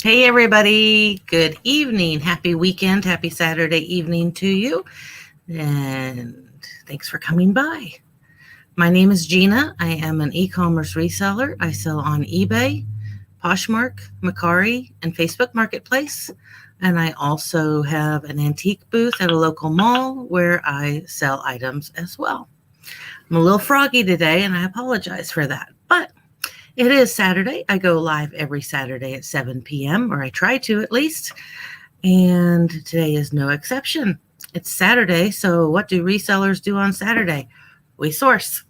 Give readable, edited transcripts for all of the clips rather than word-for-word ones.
Hey everybody, good evening. Happy weekend, happy Saturday evening to you. And thanks for coming by. My name is Gina. I am an e-commerce reseller. I sell on eBay, Poshmark, Mercari, and Facebook Marketplace. And I also have an antique booth at a local mall where I sell items as well. I'm a little froggy today and I apologize for that, but it is Saturday. I go live every Saturday at 7 p.m., or I try to at least, and today is no exception. It's Saturday, so what do resellers do on Saturday? We source.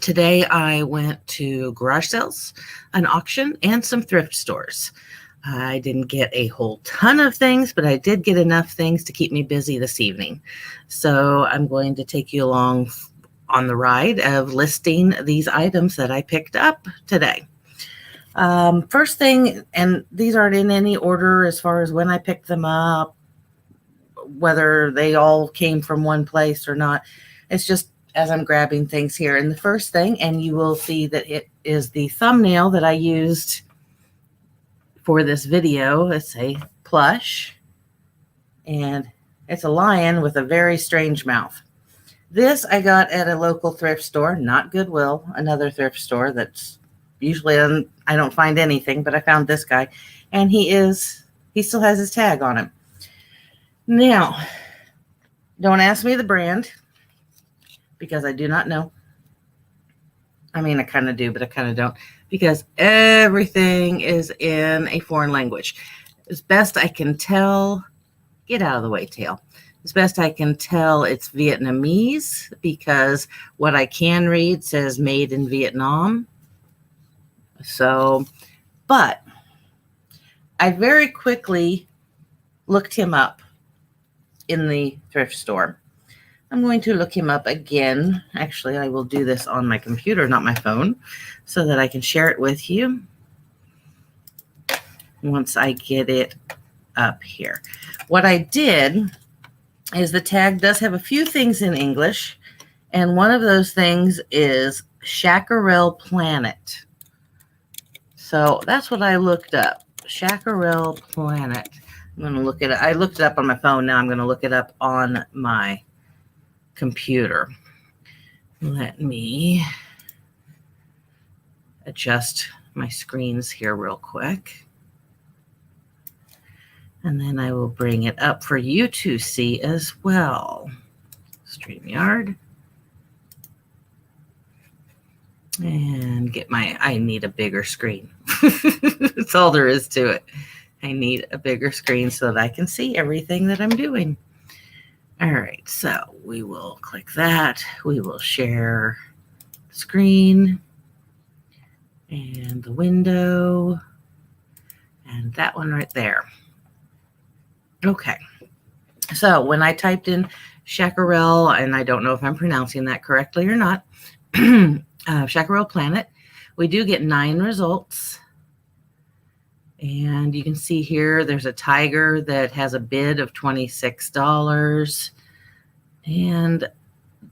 Today I went to garage sales, an auction, and some thrift stores. I didn't get a whole ton of things, but I did get enough things to keep me busy this evening. So I'm going to take you along on the ride of listing these items that I picked up today. First thing, and these aren't in any order as far as when I picked them up, whether they all came from one place or not. It's just as I'm grabbing things here. And the first thing, and you will see that it is the thumbnail that I used for this video. It's a plush, and it's a lion with a very strange mouth. This I got at a local thrift store, not Goodwill, another thrift store that's usually I don't find anything, but I found this guy, and he still has his tag on him. Now, don't ask me the brand because I do not know. I mean, I kind of do, but I kind of don't, because everything is in a foreign language. As best I can tell, get out of the way, tail. As best I can tell, it's Vietnamese, because what I can read says made in Vietnam. So, but I very quickly looked him up in the thrift store. I'm going to look him up again. Actually, I will do this on my computer, not my phone, so that I can share it with you once I get it up here. What I did is the tag does have a few things in English, and one of those things is Chaparral Planet. So that's what I looked up, Chaparral Planet. I'm going to look it up. I looked it up on my phone. Now I'm going to look it up on my computer. Let me adjust my screens here real quick. And then I will bring it up for you to see as well. StreamYard. And I need a bigger screen. That's all there is to it. I need a bigger screen so that I can see everything that I'm doing. All right, so we will click that. We will share the screen and the window and that one right there. Okay, so when I typed in Chaparral, and I don't know if I'm pronouncing that correctly or not, Chaparral Planet, we do get 9 results. And you can see here there's a tiger that has a bid of $26. And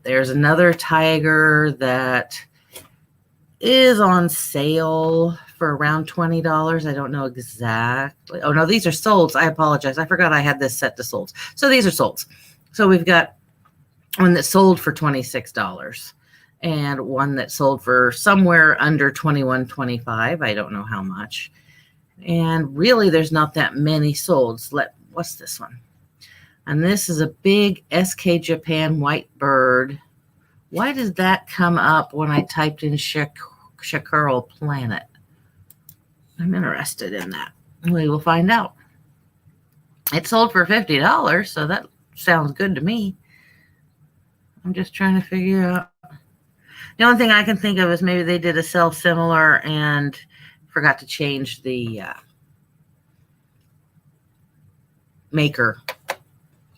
there's another tiger that is on sale for around $20. I don't know exactly. Oh, no, these are solds. I apologize. I forgot I had this set to solds. So these are solds. So we've got one that sold for $26 and one that sold for somewhere under $21.25. I don't know how much. And really, there's not that many solds. What's this one? And this is a big SK Japan white bird. Why does that come up when I typed in Chaparral Planet? I'm interested in that. We will find out. It sold for $50, so that sounds good to me. I'm just trying to figure out. The only thing I can think of is maybe they did a sell similar and forgot to change the maker.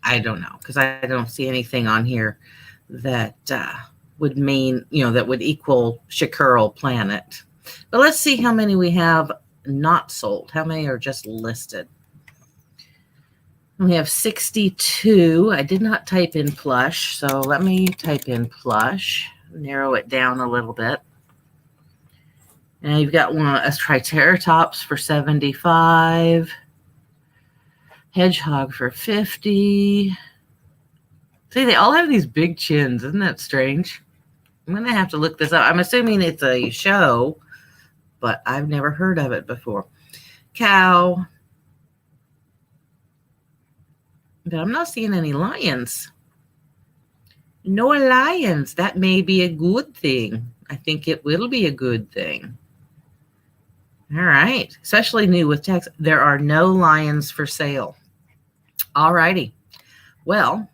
I don't know, because I don't see anything on here that would mean, that would equal Chaparral Planet. But let's see how many we have not sold. How many are just listed? We have 62. I did not type in plush, so let me type in plush, narrow it down a little bit. And you've got one a Triceratops for 75, Hedgehog for 50. See, they all have these big chins. Isn't that strange? I'm going to have to look this up. I'm assuming it's a show, but I've never heard of it before. Cow. But I'm not seeing any lions. No lions. That may be a good thing. I think it will be a good thing. All right. Especially new with tags. There are no lions for sale. All righty. Well,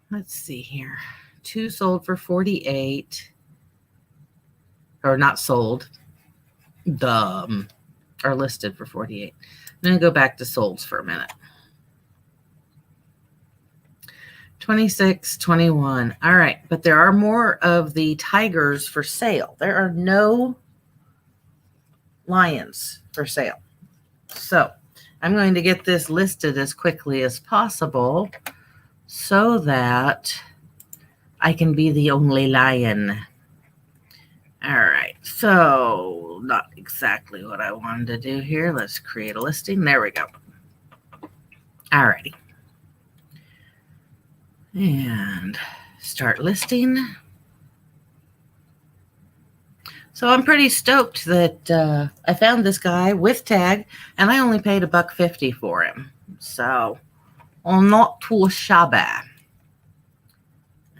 let's see here. 2 sold for 48. Or not sold. Are listed for 48. I'm going to go back to solds for a minute. 26, 21. All right. But there are more of the tigers for sale. There are no lions for sale. So I'm going to get this listed as quickly as possible so that I can be the only lion. All right. So not exactly what I wanted to do here. Let's create a listing. There we go. All righty. And start listing. So I'm pretty stoked that I found this guy with tag, and I only paid $1.50 for him. So, not too shabby.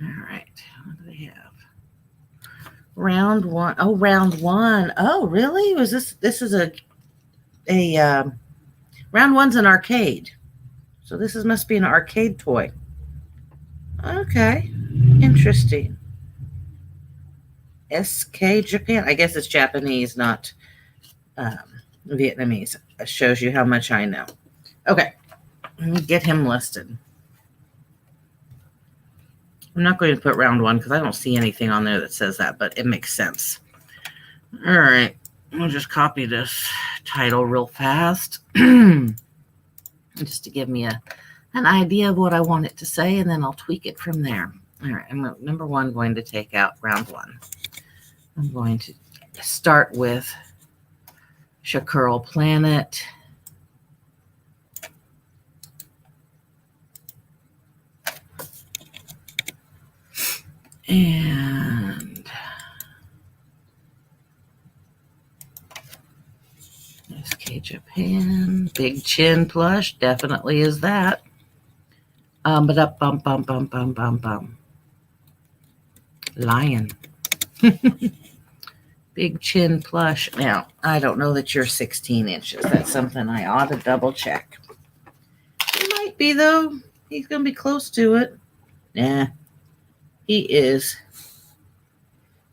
All right, what do they have? Round one. Oh, round one. Oh, really? Was this? This is a round one's an arcade. So this must be an arcade toy. Okay, interesting. SK Japan. I guess it's Japanese, not Vietnamese. It shows you how much I know. Okay, let me get him listed. I'm not going to put round one because I don't see anything on there that says that, but it makes sense. All right, I'll just copy this title real fast just to give me an idea of what I want it to say, and then I'll tweak it from there. All right, I'm number one going to take out round one. I'm going to start with Shakurl Planet. And SK Japan. Big Chin plush. Definitely is that. But up, bum. Lion. Big Chin plush. Now, I don't know that you're 16 inches. That's something I ought to double check. He might be, though. He's going to be close to it. Nah. He is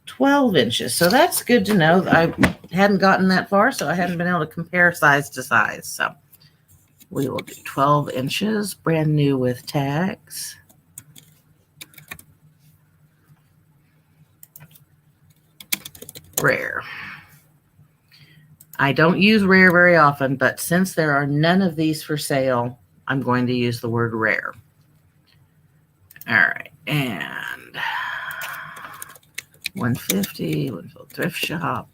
12 inches. So that's good to know. I hadn't gotten that far, so I hadn't been able to compare size to size. So we will do 12 inches, brand new with tags. Rare. I don't use rare very often, but since there are none of these for sale, I'm going to use the word rare. All right, and 150, Winfield Thrift Shop.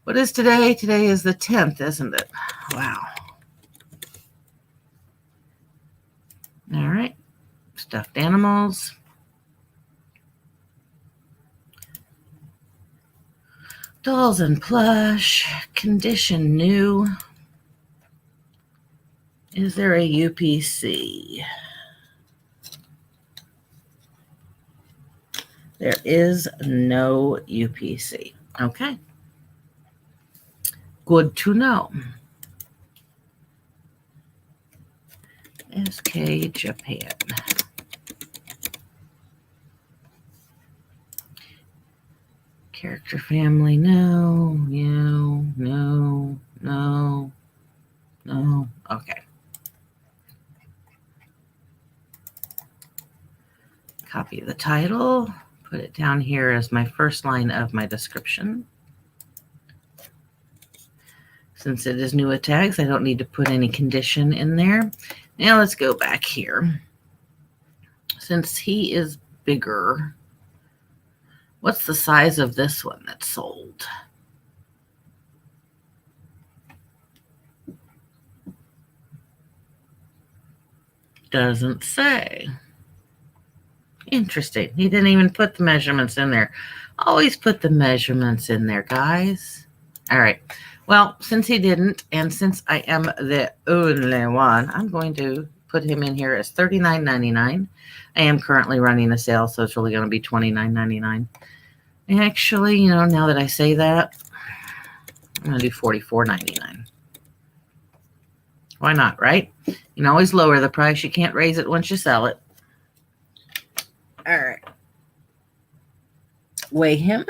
What is today? Today is the 10th, isn't it? Wow. All right, stuffed animals. Dolls and plush, condition new. Is there a UPC? There is no UPC. Okay. Good to know. SK Japan. Character family, no. Okay. Copy the title, put it down here as my first line of my description. Since it is new with tags, I don't need to put any condition in there. Now let's go back here. Since he is bigger, What's the size of this one that's sold? Doesn't say. Interesting. He didn't even put the measurements in there. Always put the measurements in there, guys. All right. Well, since he didn't, and since I am the only one, I'm going to put him in here as $39.99. I am currently running a sale, so it's really going to be $29.99. Actually, now that I say that, I'm going to do $44.99. Why not, right? You can always lower the price. You can't raise it once you sell it. All right. Weigh him.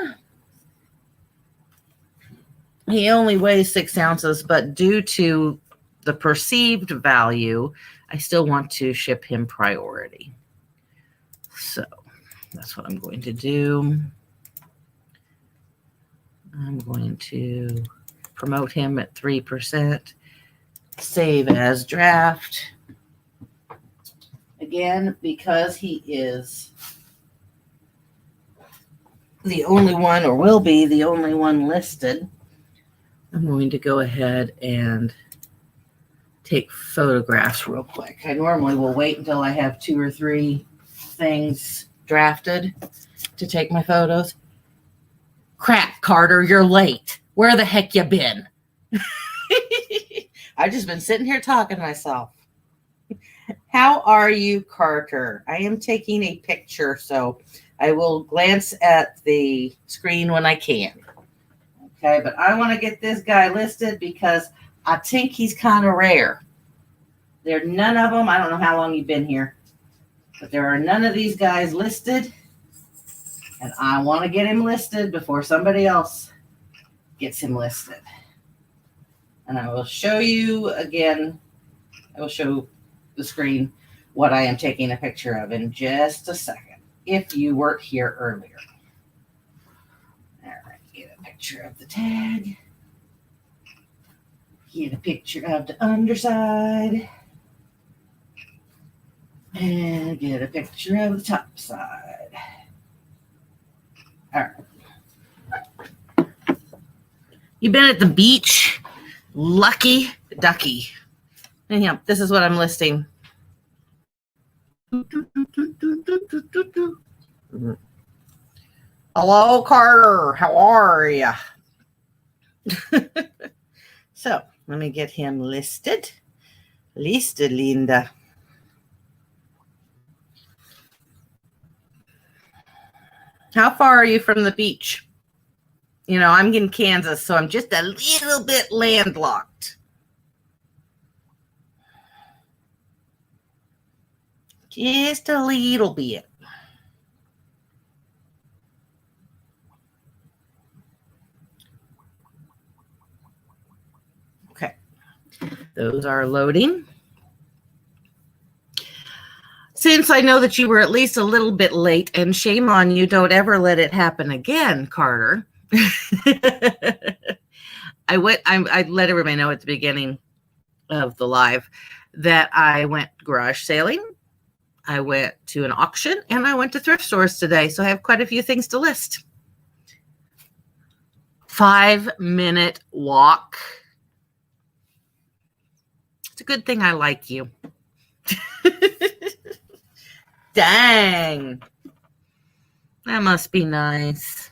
He only weighs 6 ounces, but due to the perceived value, I still want to ship him priority. So that's what I'm going to do. I'm going to promote him at 3%. Save as draft. Again, because he is the only one, or will be the only one listed, I'm going to go ahead and take photographs real quick. I normally will wait until I have 2 or 3 things drafted to take my photos. Crap, Carter, you're late. Where the heck you been? I've just been sitting here talking to myself. How are you, Carter? I am taking a picture, so I will glance at the screen when I can. Okay, but I want to get this guy listed because I think he's kind of rare. There are none of them. I don't know how long you've been here, but there are none of these guys listed. And I want to get him listed before somebody else gets him listed. And I will show you again. I will show the screen what I am taking a picture of in just a second, if you weren't here earlier. All right, get a picture of the tag. Get a picture of the underside. And get a picture of the top side. All right. You been at the beach? Lucky ducky. Anyhow, this is what I'm listing. Hello, Carter. How are you? So, let me get him listed. Listed, Linda. How far are you from the beach? I'm in Kansas, so I'm just a little bit landlocked. Just a little bit. Okay. Those are loading. Since I know that you were at least a little bit late, and shame on you, don't ever let it happen again, Carter. I let everybody know at the beginning of the live that I went garage sailing, I went to an auction, and I went to thrift stores today. So I have quite a few things to list. 5-minute walk. It's a good thing I like you. Dang. That must be nice.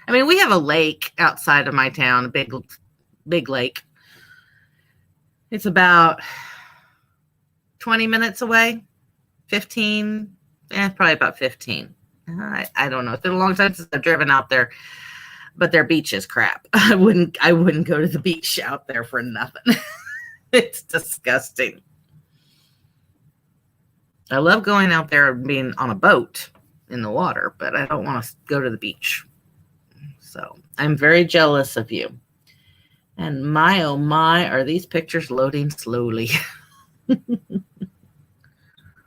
I mean, we have a lake outside of my town, a big lake. It's about 20 minutes away, 15, probably about 15. I don't know. It's been a long time since I've driven out there, but their beach is crap. I wouldn't go to the beach out there for nothing. It's disgusting. I love going out there and being on a boat in the water, but I don't want to go to the beach. So I'm very jealous of you. And my, oh my, are these pictures loading slowly?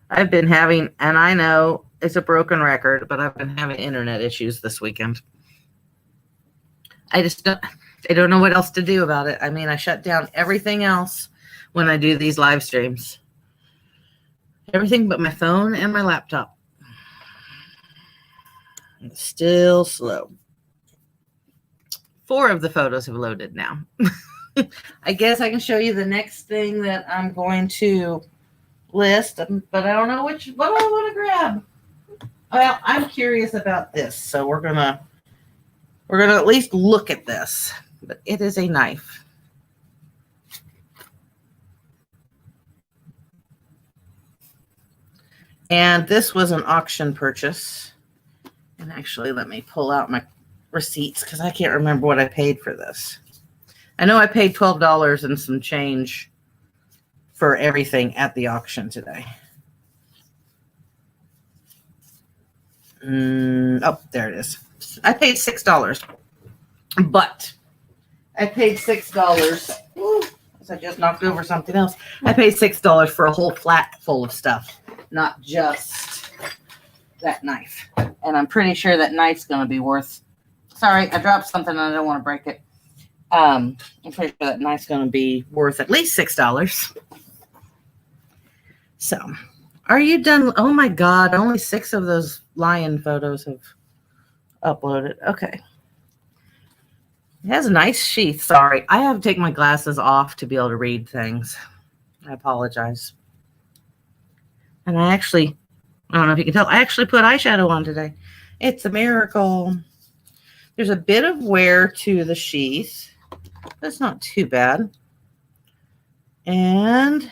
I've been having, and I know it's a broken record, but I've been having internet issues this weekend. I don't know what else to do about it. I mean, I shut down everything else when I do these live streams. Everything but my phone and my laptop. It's still slow. 4 of the photos have loaded now. I guess I can show you the next thing that I'm going to list, but I don't know what I want to grab. Well, I'm curious about this, so we're gonna at least look at this. But it is a knife. And this was an auction purchase. And actually, let me pull out my receipts because I can't remember what I paid for this. I know I paid $12 and some change for everything at the auction today. Oh, there it is. I paid $6, but I paid $6. Ooh, I just knocked over something else. I paid $6 for a whole flat full of stuff, not just that knife. And I'm pretty sure that knife's going to be worth. Sorry, I dropped something and I don't want to break it. I'm pretty sure that knife's going to be worth at least $6. So, are you done? Oh my God, only 6 of those lion photos have uploaded. Okay. It has a nice sheath. Sorry, I have to take my glasses off to be able to read things. I apologize. And I don't know if you can tell, I actually put eyeshadow on today. It's a miracle. There's a bit of wear to the sheath. That's not too bad. And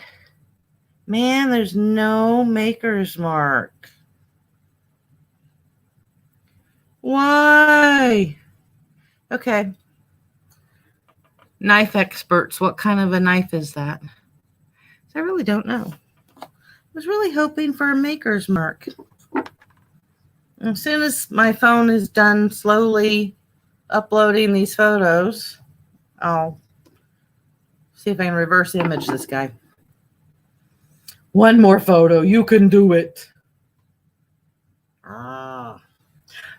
man, there's no maker's mark. Why? Okay. Knife experts, what kind of a knife is that? I really don't know. I was really hoping for a maker's mark. As soon as my phone is done slowly uploading these photos, I'll see if I can reverse image this guy. One more photo. You can do it.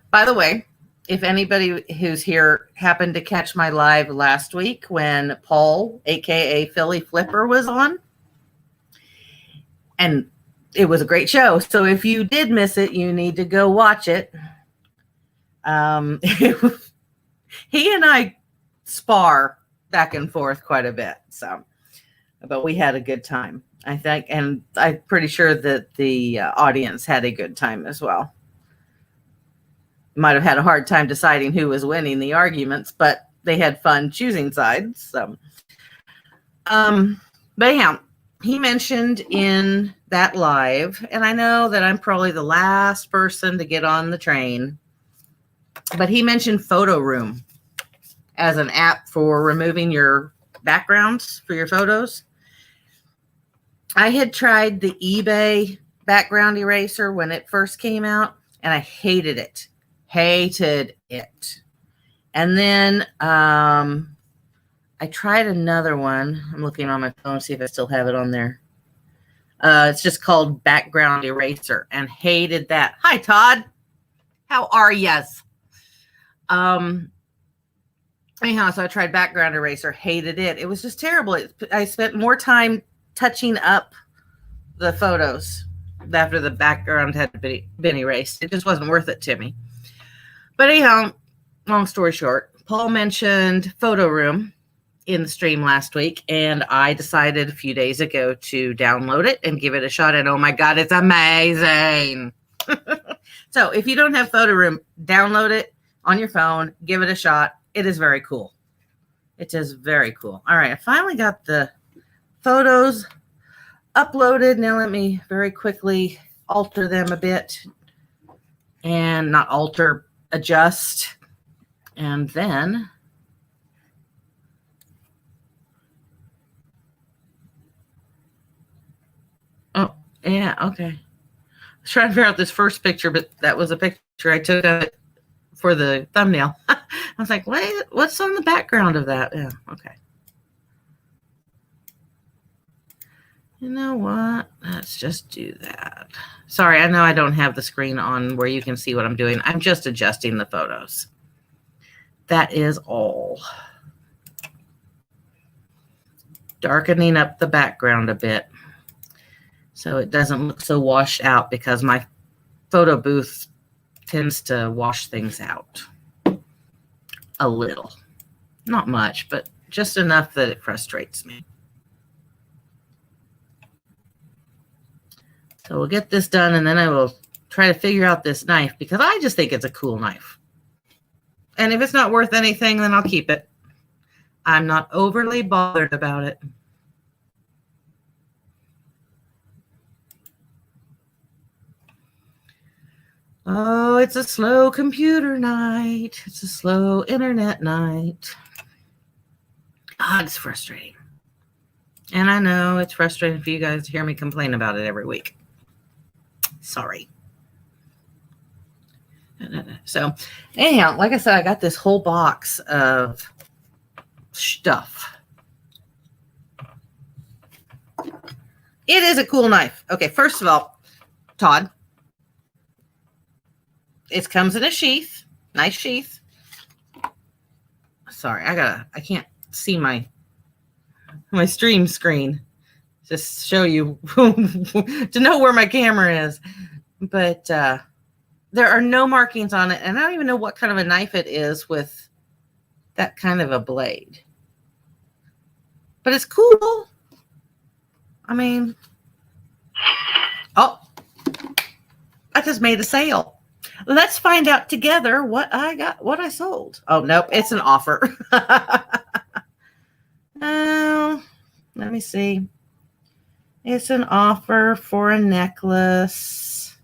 By the way, if anybody who's here happened to catch my live last week when Paul, aka Philly Flipper, was on, and it was a great show. So if you did miss it, you need to go watch it. He and I spar back and forth quite a bit. So, but we had a good time, I think, and I'm pretty sure that the audience had a good time as well. Might have had a hard time deciding who was winning the arguments, but they had fun choosing sides. So, but anyhow, he mentioned in that live, and I know that I'm probably the last person to get on the train, but he mentioned Photo Room as an app for removing your backgrounds for your photos. I had tried the eBay background eraser when it first came out, and I hated it. And then I tried another one. I'm looking on my phone to see if I still have it on there. It's just called Background Eraser, and hated that. Hi, Todd. How are yas? Anyhow, so I tried Background Eraser, hated it. It was just terrible. I spent more time touching up the photos after the background had been erased. It just wasn't worth it to me. But anyhow, long story short, Paul mentioned Photo Room in the stream last week, and I decided a few days ago to download it and give it a shot. And oh my God, it's amazing. So if you don't have Photo Room, download it on your phone, give it a shot. It is very cool. It is very cool. All right, I finally got the photos uploaded. Now let me very quickly alter them a bit, and not alter, adjust, and then oh yeah, okay. I was trying to figure out this first picture, but that was a picture I took of it for the thumbnail. I was like, wait, what's on the background of that? Yeah, okay. You know what? Let's just do that. Sorry, I know I don't have the screen on where you can see what I'm doing. I'm just adjusting the photos. That is all. Darkening up the background a bit so it doesn't look so washed out, because my photo booth tends to wash things out a little. Not much, but just enough that it frustrates me. So we'll get this done, and then I will try to figure out this knife because I just think it's a cool knife. And if it's not worth anything, then I'll keep it. I'm not overly bothered about it. Oh, it's a slow computer night. It's a slow internet night. God, it's frustrating. And I know it's frustrating for you guys to hear me complain about it every week. Sorry. So anyhow, like I said, I got this whole box of stuff. It is a cool knife. Okay, first of all, Todd, it comes in a sheath, nice sheath. Sorry, I can't see my stream screen. Just show you to know where my camera is. But there are no markings on it, and I don't even know what kind of a knife it is with that kind of a blade. But it's cool. I mean, oh, I just made a sale. Let's find out together what I sold. Oh, nope, it's an offer. Let me see. It's an offer for a necklace.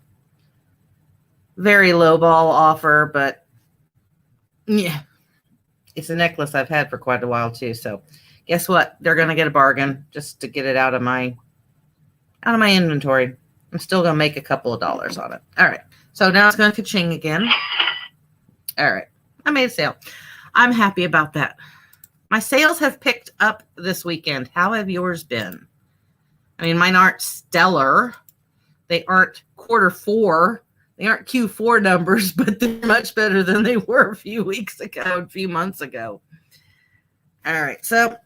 Very low ball offer, but yeah, it's a necklace I've had for quite a while too. So guess what? They're going to get a bargain just to get it out of my inventory. I'm still going to make a couple of dollars on it. All right. So now it's going to ka-ching again. All right. I made a sale. I'm happy about that. My sales have picked up this weekend. How have yours been? I mean, mine aren't stellar. They aren't Q4. They aren't Q4 numbers, but they're much better than they were a few weeks ago, a few months ago. All right. So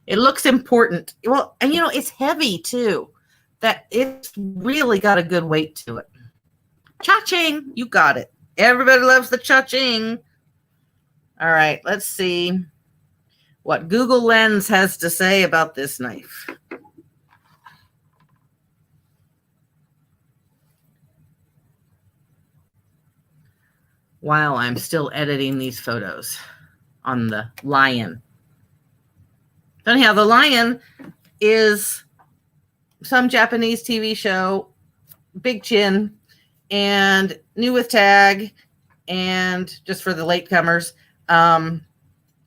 it looks important. Well, and it's heavy too. That it's really got a good weight to it. Cha-ching. You got it. Everybody loves the cha-ching. All right. Let's see what Google Lens has to say about this knife. While I'm still editing these photos on the lion. Anyhow, the lion is some Japanese TV show, big chin, and new with tag, and just for the latecomers,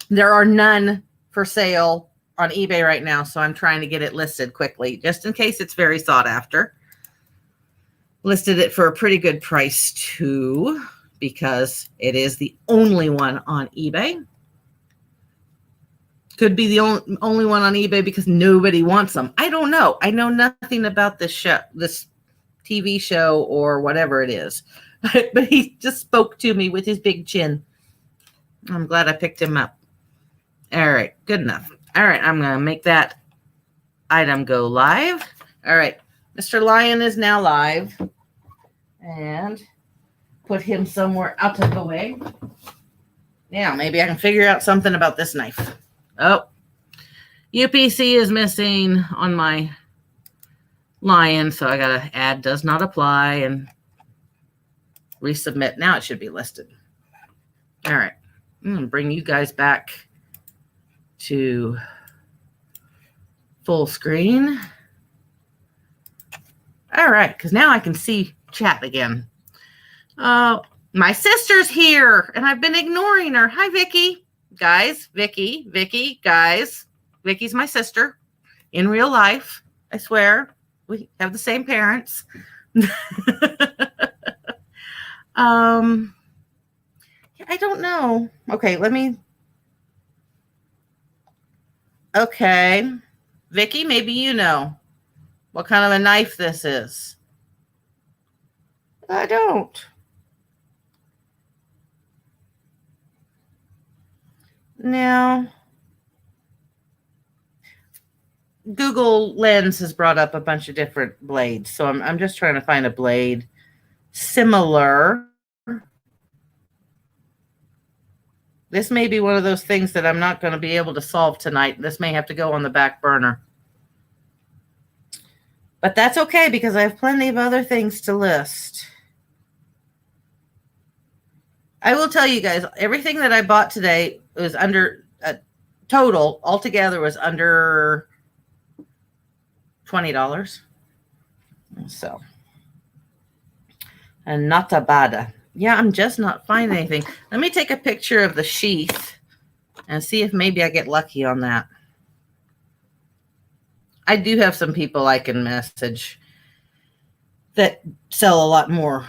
there are none for sale on eBay right now, so I'm trying to get it listed quickly, just in case it's very sought after. Listed it for a pretty good price too, because it is the only one on eBay. Could be the only one on eBay because nobody wants them. I don't know. I know nothing about this show, this TV show or whatever it is. But he just spoke to me with his big chin. I'm glad I picked him up. All right. Good enough. All right. I'm going to make that item go live. All right. Mr. Lion is now live. And put him somewhere out of the way. Now, maybe I can figure out something about this knife. Oh, UPC is missing on my lion, so I got to add does not apply and resubmit. Now it should be listed. All right. I'm going to bring you guys back to full screen. All right, because now I can see chat again. My sister's here, and I've been ignoring her. Hi, Vicky. Guys, Vicky, guys. Vicky's my sister in real life. I swear. We have the same parents. I don't know. Okay, Okay. Vicky, maybe you know what kind of a knife this is. I don't. Now, Google Lens has brought up a bunch of different blades, so I'm just trying to find a blade similar. This may be one of those things that I'm not going to be able to solve tonight. This may have to go on the back burner. But that's okay because I have plenty of other things to list. I will tell you guys, everything that I bought today was under total altogether was under $20. So, and not a bad. Yeah, I'm just not finding anything. Let me take a picture of the sheath and see if maybe I get lucky on that. I do have some people I can message that sell a lot more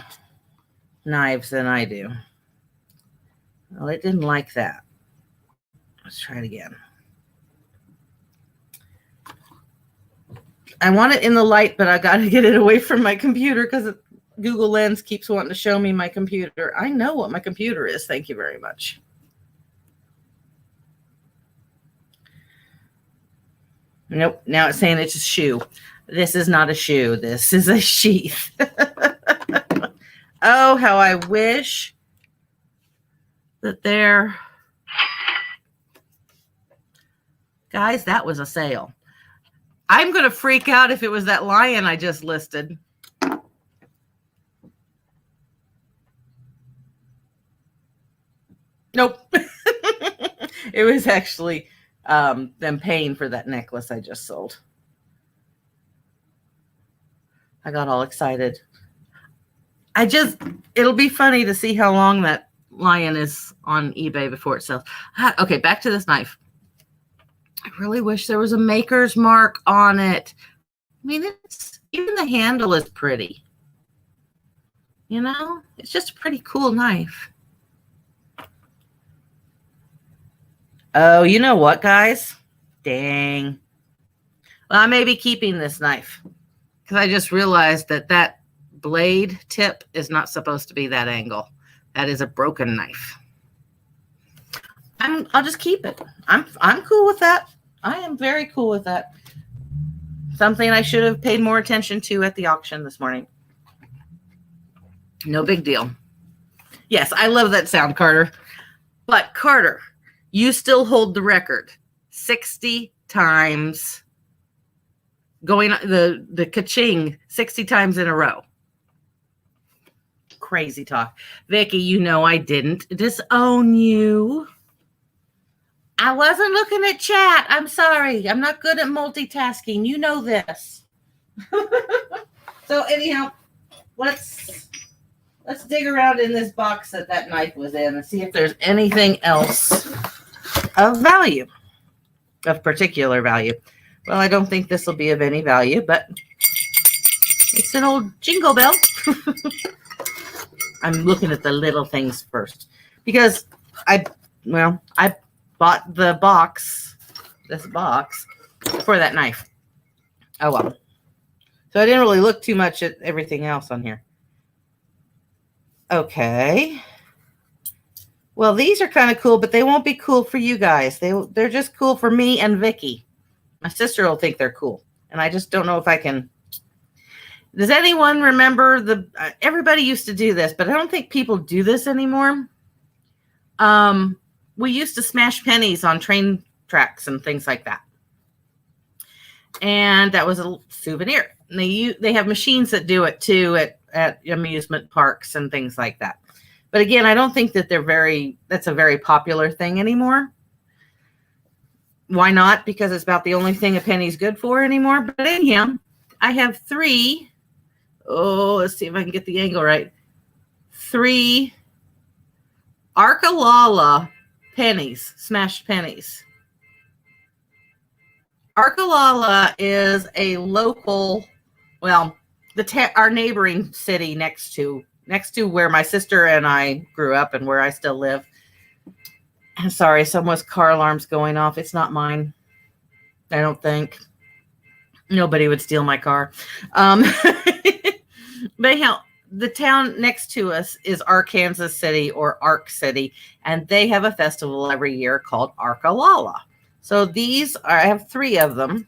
knives than I do. Well, it didn't like that. Let's try it again. I want it in the light, but I got to get it away from my computer because Google Lens keeps wanting to show me my computer. I know what my computer is. Thank you very much. Nope. Now it's saying it's a shoe. This is not a shoe. This is a sheath. Oh, how I wish that there. Guys, that was a sale. I'm going to freak out if it was that lion I just listed. Nope. It was actually them paying for that necklace I just sold. I got all excited. It'll be funny to see how long that lion is on eBay before it sells. Okay, back to this knife. I really wish there was a maker's mark on it. I mean, even the handle is pretty. You know, it's just a pretty cool knife. Oh, you know what, guys? Dang. Well, I may be keeping this knife because I just realized that blade tip is not supposed to be that angle. That is a broken knife. I'll just keep it. I'm cool with that. I am very cool with that. Something I should have paid more attention to at the auction this morning. No big deal. Yes, I love that sound, Carter. But Carter, you still hold the record. 60 times going the ka-ching 60 times in a row. Crazy talk. Vicki, you know I didn't disown you. I wasn't looking at chat. I'm sorry. I'm not good at multitasking. You know this. So anyhow, let's dig around in this box that knife was in and see if there's anything else of value, of particular value. Well, I don't think this will be of any value, but it's an old jingle bell. I'm looking at the little things first because I bought this box for that knife. Oh, well. So I didn't really look too much at everything else on here. Okay. Well, these are kind of cool, but they won't be cool for you guys. They're just cool for me and Vicki. My sister will think they're cool, and I just don't know if I can. Does anyone remember everybody used to do this, but I don't think people do this anymore. We used to smash pennies on train tracks and things like that. And that was a souvenir. And they have machines that do it too at amusement parks and things like that. But again, I don't think that that's a very popular thing anymore. Why not? Because it's about the only thing a penny's good for anymore. But anyhow, I have 3. Oh, let's see if I can get the angle right. 3 Arkalala pennies, smashed pennies. Arkalala is a local, well, our neighboring city next to where my sister and I grew up and where I still live. I'm sorry, someone's car alarm's going off. It's not mine. I don't think. Nobody would steal my car. But anyhow, the town next to us is Arkansas City or Ark City, and they have a festival every year called Arkalala. So I have 3 of them.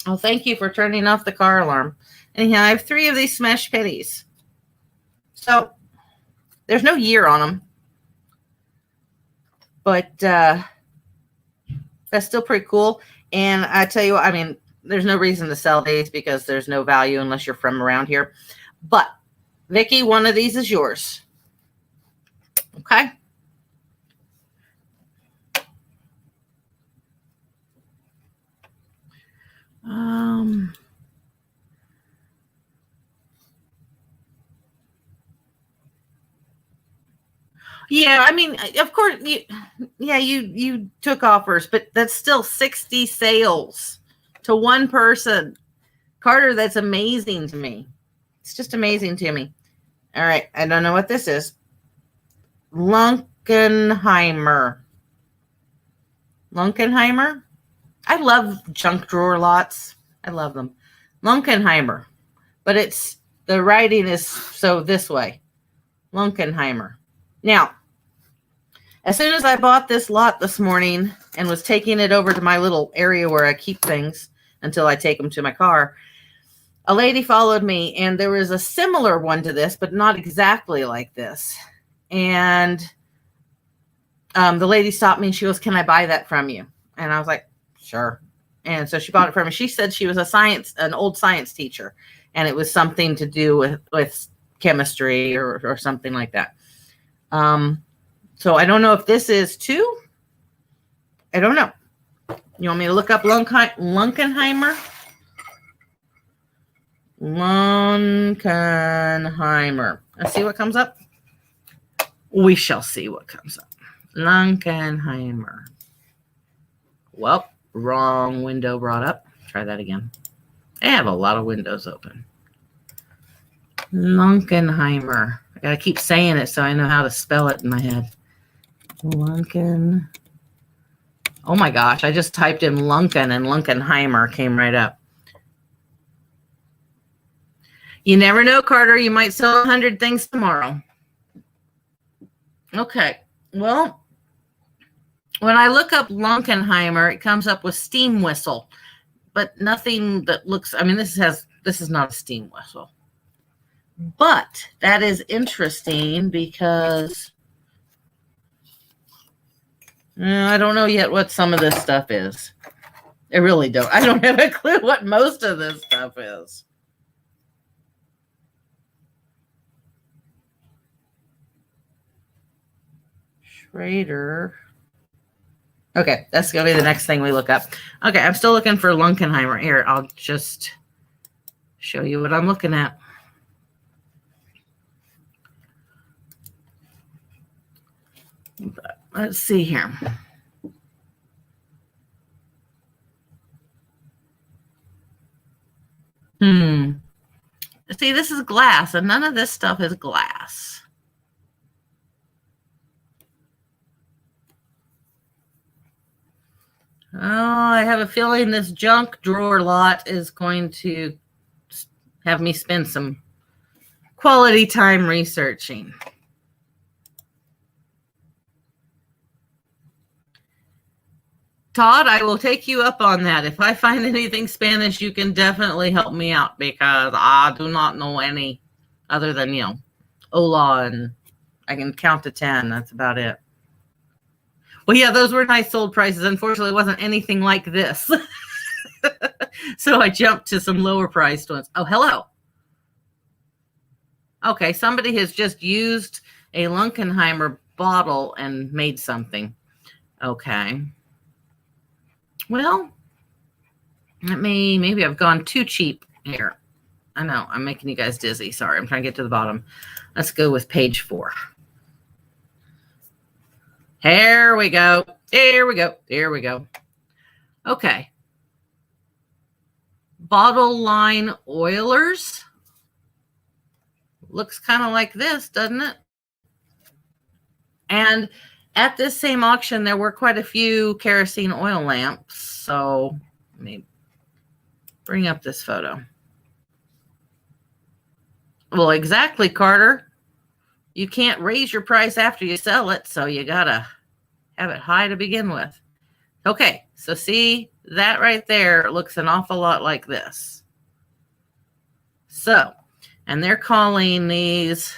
Oh, thank you for turning off the car alarm. Anyhow, I have 3 of these smashed pennies. So there's no year on them, but that's still pretty cool. And I tell you what, I mean, there's no reason to sell these because there's no value unless you're from around here. But Vicki, one of these is yours. Okay. Yeah, I mean, of course, you took offers, but that's still 60 sales to one person. Carter, that's amazing to me. It's just amazing to me. All right, I don't know what this is. Lunkenheimer. Lunkenheimer? I love junk drawer lots. I love them. Lunkenheimer. But it's, the writing is so this way. Lunkenheimer. Now, as soon as I bought this lot this morning and was taking it over to my little area where I keep things until I take them to my car, a lady followed me, and there was a similar one to this, but not exactly like this. And the lady stopped me and she goes, "Can I buy that from you?" And I was like, "Sure." And so she bought it from me. She said she was an old science teacher, and it was something to do with chemistry or something like that. So I don't know if this is too. I don't know. You want me to look up Lunkenheimer? Lunkenheimer. Let's see what comes up. We shall see what comes up. Lunkenheimer. Well, wrong window brought up. Try that again. I have a lot of windows open. Lunkenheimer. I gotta keep saying it so I know how to spell it in my head. Lunken. Oh my gosh, I just typed in Lunken and Lunkenheimer came right up. You never know, Carter. You might sell 100 things tomorrow. Okay. Well, when I look up Lunkenheimer, it comes up with steam whistle, but nothing that looks, I mean, this is not a steam whistle. But that is interesting because I don't know yet what some of this stuff is. I really don't. I don't have a clue what most of this stuff is. Schrader. Okay, that's going to be the next thing we look up. Okay, I'm still looking for Lunkenheimer. Here, I'll just show you what I'm looking at. But let's see here. See, this is glass, and none of this stuff is glass. Oh, I have a feeling this junk drawer lot is going to have me spend some quality time researching. Todd, I will take you up on that. If I find anything Spanish, you can definitely help me out because I do not know any other than, hola, and I can count to 10. That's about it. Well, yeah, those were nice sold prices. Unfortunately, it wasn't anything like this. So I jumped to some lower priced ones. Oh, hello. Okay, somebody has just used a Lunkenheimer bottle and made something. Okay. Well, maybe I've gone too cheap here. I know, I'm making you guys dizzy. Sorry, I'm trying to get to the bottom. Let's go with page 4. Here we go. Here we go. Here we go. Okay. Bottle line oilers. Looks kind of like this, doesn't it? And at this same auction, there were quite a few kerosene oil lamps. So let me bring up this photo. Well, exactly, Carter. You can't raise your price after you sell it, so you got to have it high to begin with. Okay, so see, that right there looks an awful lot like this. So, and they're calling these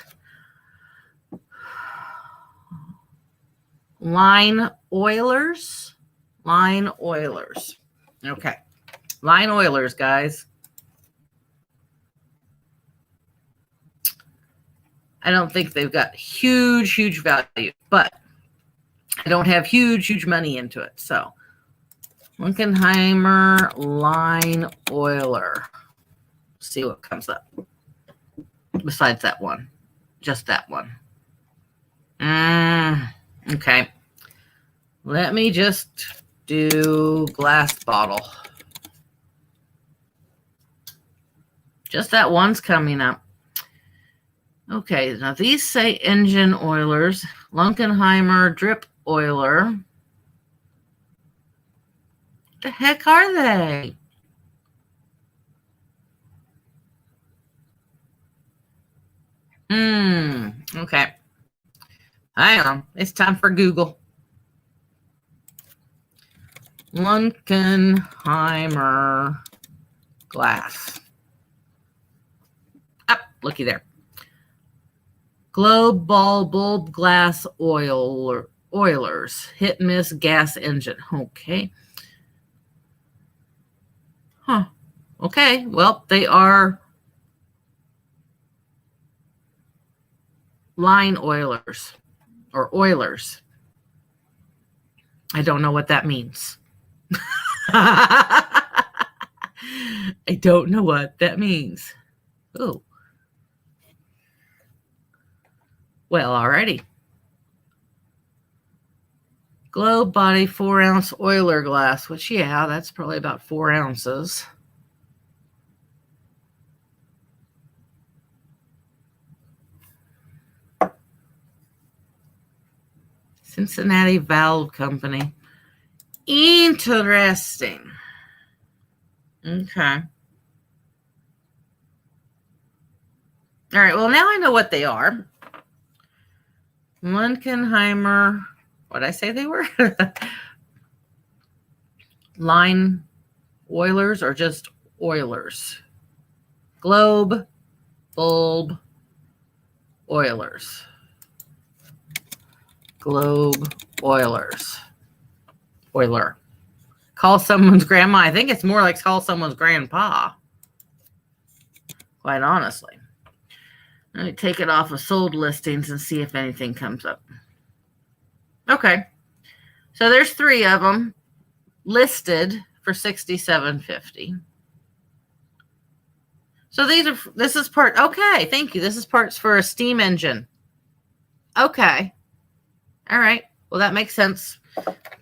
line oilers. Line oilers. Okay. Line oilers, guys. I don't think they've got huge value, but I don't have huge money into it. So Lincolnheimer line oiler. See what comes up. Besides that one. Just that one. Okay. Let me just do glass bottle. Just that one's coming up. Okay, now these say engine oilers. Lincolnheimer drip oiler. What the heck are they? Okay. Hang on. It's time for Google. Lincolnheimer glass. Up, looky there. Globe ball bulb glass oilers. Hit miss gas engine. Okay. Huh. Okay. Well, they are line oilers or oilers. I don't know what that means. I don't know what that means. Oh. Well, alrighty. Globe body 4-ounce oiler glass, which, yeah, that's probably about 4 ounces. Cincinnati Valve Company. Interesting. Okay. All right. Well, now I know what they are. Lincolnheimer. What did I say they were? Line oilers or just oilers? Globe, bulb, oilers. Globe, oilers. Oiler. Call someone's grandma. I think it's more like call someone's grandpa. Quite honestly. Let me take it off of sold listings and see if anything comes up. Okay. So there's 3 of them listed for $67.50. So this is part. Okay. Thank you. This is parts for a steam engine. Okay. All right. Well, that makes sense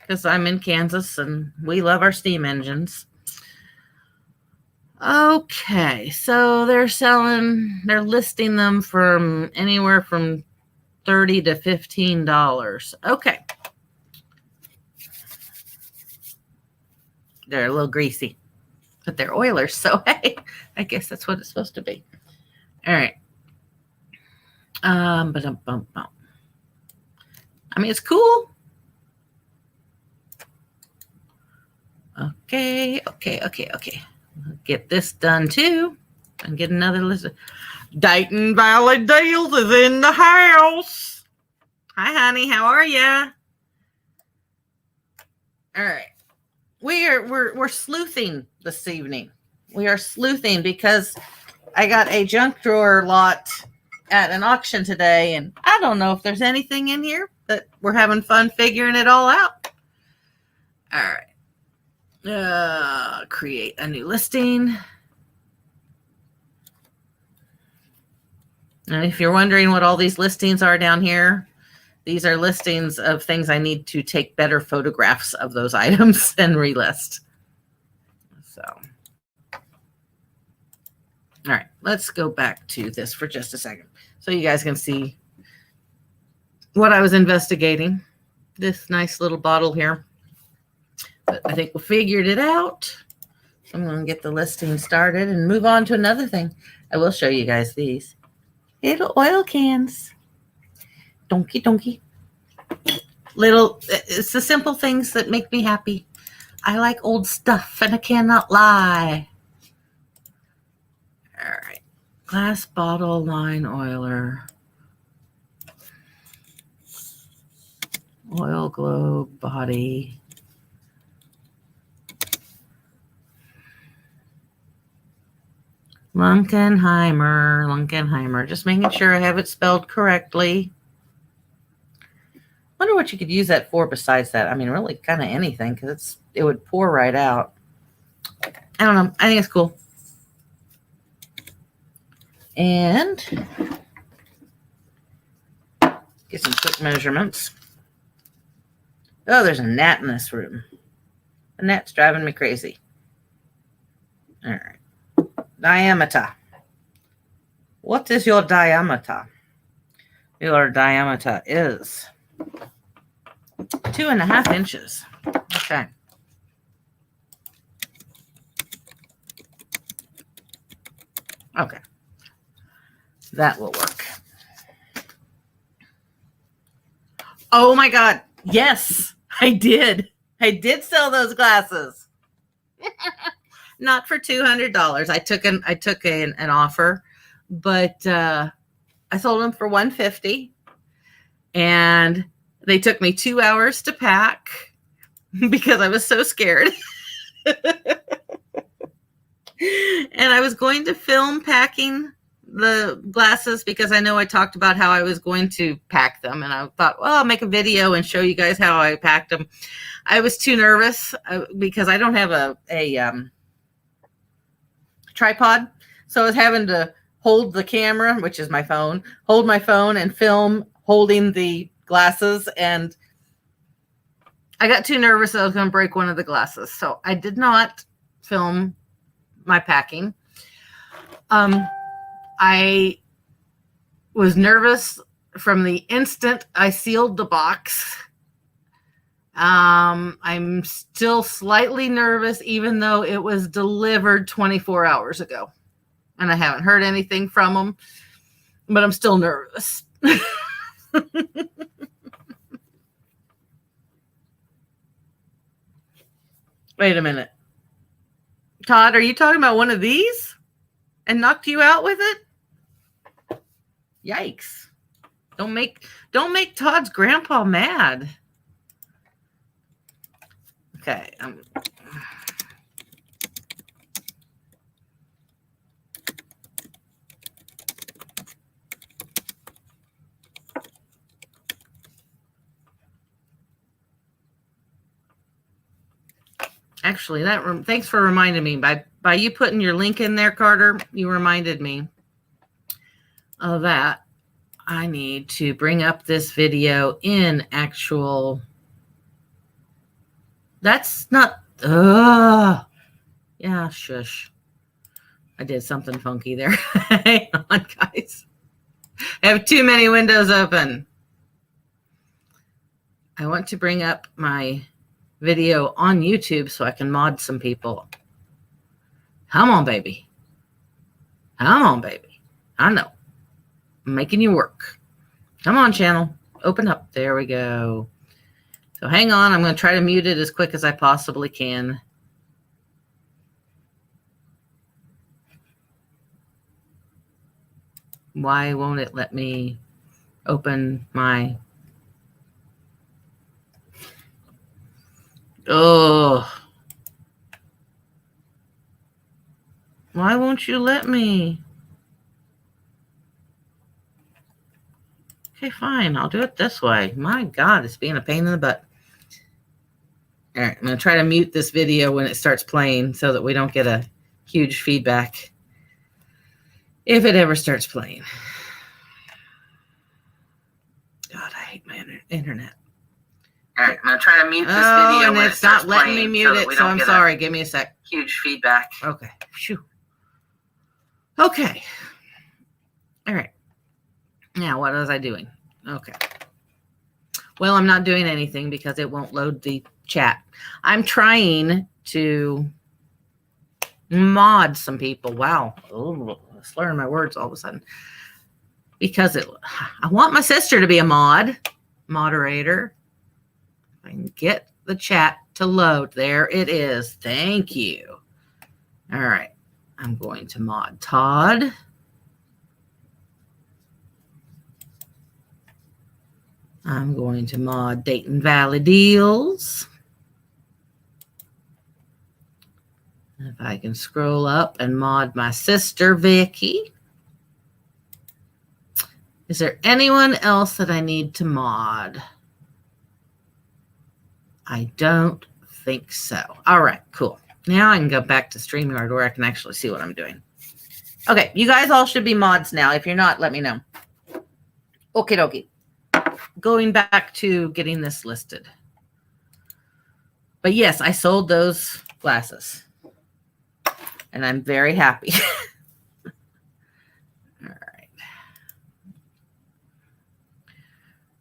because I'm in Kansas and we love our steam engines. Okay. So they're listing them from anywhere from $30 to $15. Okay. They're a little greasy, but they're oilers. So, hey, I guess that's what it's supposed to be. All right. I mean, it's cool. Okay. Get this done too. And get another list. Dayton Valley Deals is in the house. Hi, honey. How are ya? All right. We're sleuthing this evening. We are sleuthing because I got a junk drawer lot at an auction today, and I don't know if there's anything in here, but we're having fun figuring it all out. All right. Create a new listing. And if you're wondering what all these listings are down here, these are listings of things I need to take better photographs of those items and relist. So, all right, let's go back to this for just a second so you guys can see what I was investigating. This nice little bottle here. But I think we figured it out. So I'm going to get the listing started and move on to another thing. I will show you guys these little oil cans. Donkey. It's the simple things that make me happy. I like old stuff and I cannot lie. All right. Glass bottle line oiler. Oil globe body. Lunkenheimer. Just making sure I have it spelled correctly. Wonder what you could use that for besides that. I mean, really kind of anything, because it would pour right out. I don't know. I think it's cool. And get some quick measurements. Oh, there's a gnat in this room. The gnat's driving me crazy. All right. Diameter. What is your diameter? Your diameter is 2.5 inches. Okay. Okay. That will work. Oh my God. Yes, I did. I did sell those glasses. Not for $200. I took an offer, but I sold them for $150, and they took me 2 hours to pack because I was so scared. And I was going to film packing the glasses because I know I talked about how I was going to pack them, and I thought, well, I'll make a video and show you guys how I packed them. I was too nervous because I don't have a tripod, so I was having to hold the camera, which is my phone, hold my phone and film holding the glasses, and I got too nervous that I was going to break one of the glasses, so I did not film my packing. I was nervous from the instant I sealed the box. I'm still slightly nervous, even though it was delivered 24 hours ago, and I haven't heard anything from them, but I'm still nervous. Wait a minute. Todd, are you talking about one of these and knocked you out with it? Yikes. Don't make Todd's grandpa mad. Okay. Actually, thanks for reminding me. By you putting your link in there, Carter, you reminded me of that. I need to bring up this video in actual. That's not. Yeah, shush. I did something funky there. Hang on, guys. I have too many windows open. I want to bring up my video on YouTube so I can mod some people. Come on, baby. Come on, baby. I know. I'm making you work. Come on, channel. Open up. There we go. So hang on. I'm going to try to mute it as quick as I possibly can. Why won't it let me open my... Oh. Why won't you let me? Okay, fine. I'll do it this way. My God, it's being a pain in the butt. All right, I'm going to try to mute this video when it starts playing so that we don't get a huge feedback if it ever starts playing. God, I hate my internet. All right, I'm going to try to mute this video and it's not letting me mute it, so I'm sorry. Give me a sec. Huge feedback. Okay. Phew. Okay. All right. Now, what was I doing? Okay. Well, I'm not doing anything because it won't load the chat. I'm trying to mod some people. Wow. Oh, slurring my words all of a sudden. Because I want my sister to be a moderator. I can get the chat to load. There it is. Thank you. All right. I'm going to mod Todd. I'm going to mod Dayton Valley Deals. If I can scroll up and mod my sister, Vicky. Is there anyone else that I need to mod? I don't think so. All right, cool. Now I can go back to StreamYard where I can actually see what I'm doing. Okay, you guys all should be mods now. If you're not, let me know. Okie dokie. Going back to getting this listed. But yes, I sold those glasses. And I'm very happy. All right.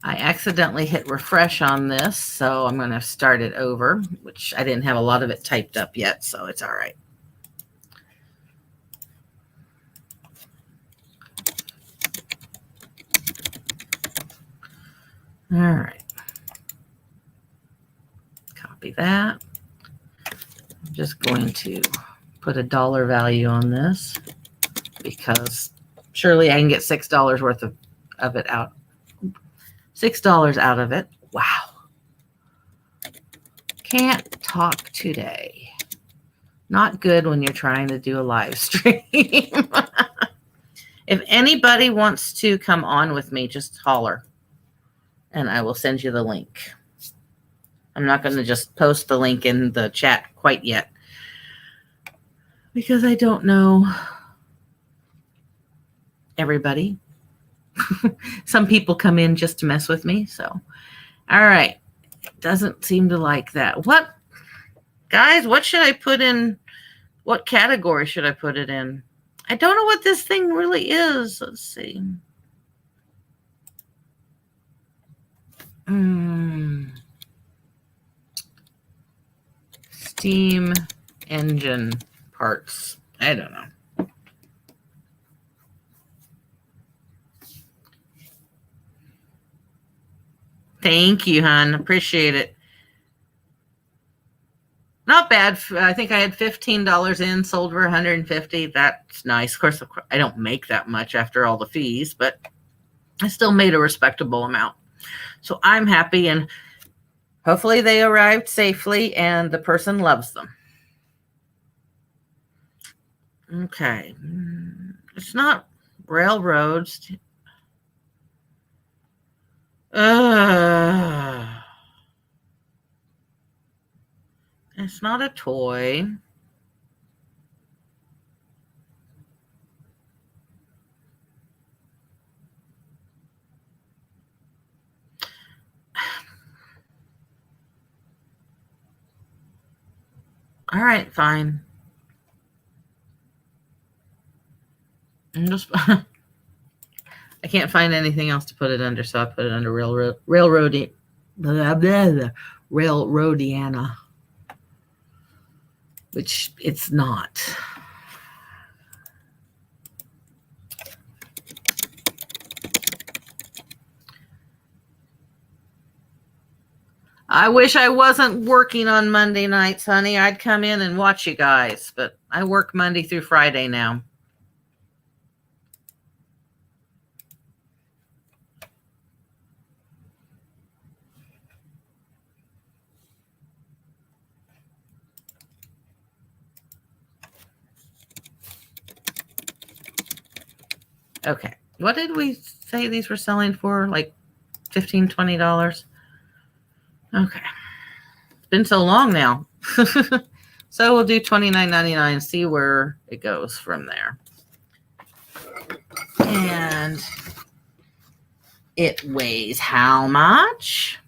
I accidentally hit refresh on this, so I'm going to start it over, which I didn't have a lot of it typed up yet, so it's all right. All right. Copy that. I'm just going to put a dollar value on this because surely I can get $6 worth of it out. $6 out of it. Wow. Can't talk today. Not good when you're trying to do a live stream. If anybody wants to come on with me, just holler and I will send you the link. I'm not going to just post the link in the chat quite yet because I don't know everybody. Some people come in just to mess with me. So, all right. It doesn't seem to like that. What, guys, what should I put in? What category should I put it in? I don't know what this thing really is. Let's see. Steam engine parts. I don't know. Thank you, hon. Appreciate it. Not bad. I think I had $15 in, sold for $150. That's nice. Of course, I don't make that much after all the fees, but I still made a respectable amount. So I'm happy, and hopefully they arrived safely and the person loves them. Okay. It's not railroads. It's not a toy. All right, fine. I'm just I can't find anything else to put it under, so I put it under Railroadiana, which it's not. I wish I wasn't working on Monday nights, honey. I'd come in and watch you guys, but I work Monday through Friday now. Okay. What did we say these were selling for? Like $15, $20? Okay. It's been so long now. So we'll do $29.99, see where it goes from there. And it weighs how much?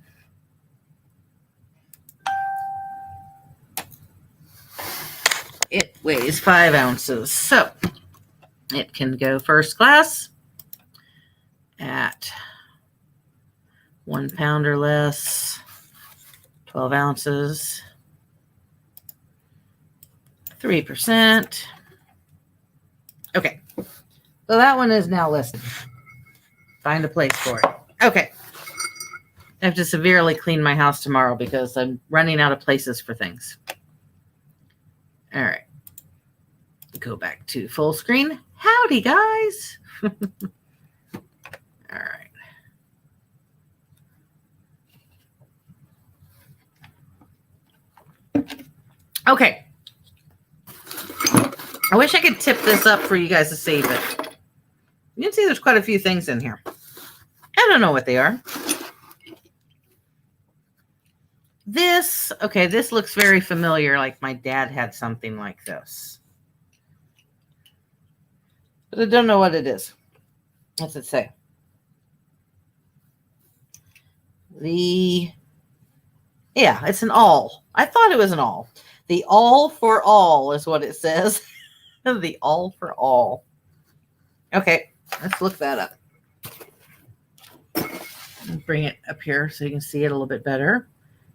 It weighs 5 ounces. So it can go first class at 1 pound or less, 12 ounces, 3%. Okay. So that one is now listed. Find a place for it. Okay. I have to severely clean my house tomorrow because I'm running out of places for things. All right. Go back to full screen. Howdy, guys. All right. Okay. I wish I could tip this up for you guys to save it. You can see there's quite a few things in here. I don't know what they are. This looks very familiar, like my dad had something like this. But I don't know what it is. What's it say? Yeah, it's an all. I thought it was an all. The all for all is what it says. The all for all. Okay, let's look that up. Bring it up here so you can see it a little bit better.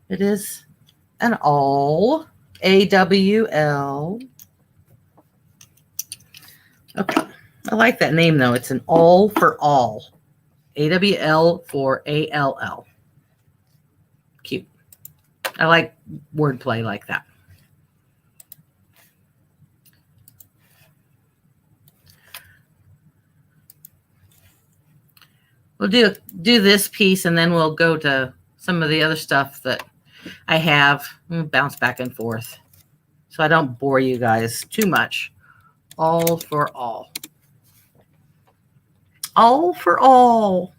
It is an all, A-W-L. Okay, I like that name though. It's an all for all, A-W-L for A-L-L. Cute. I like wordplay like that. We'll do this piece and then we'll go to some of the other stuff that I have. We'll bounce back and forth so I don't bore you guys too much. All for all. All for all.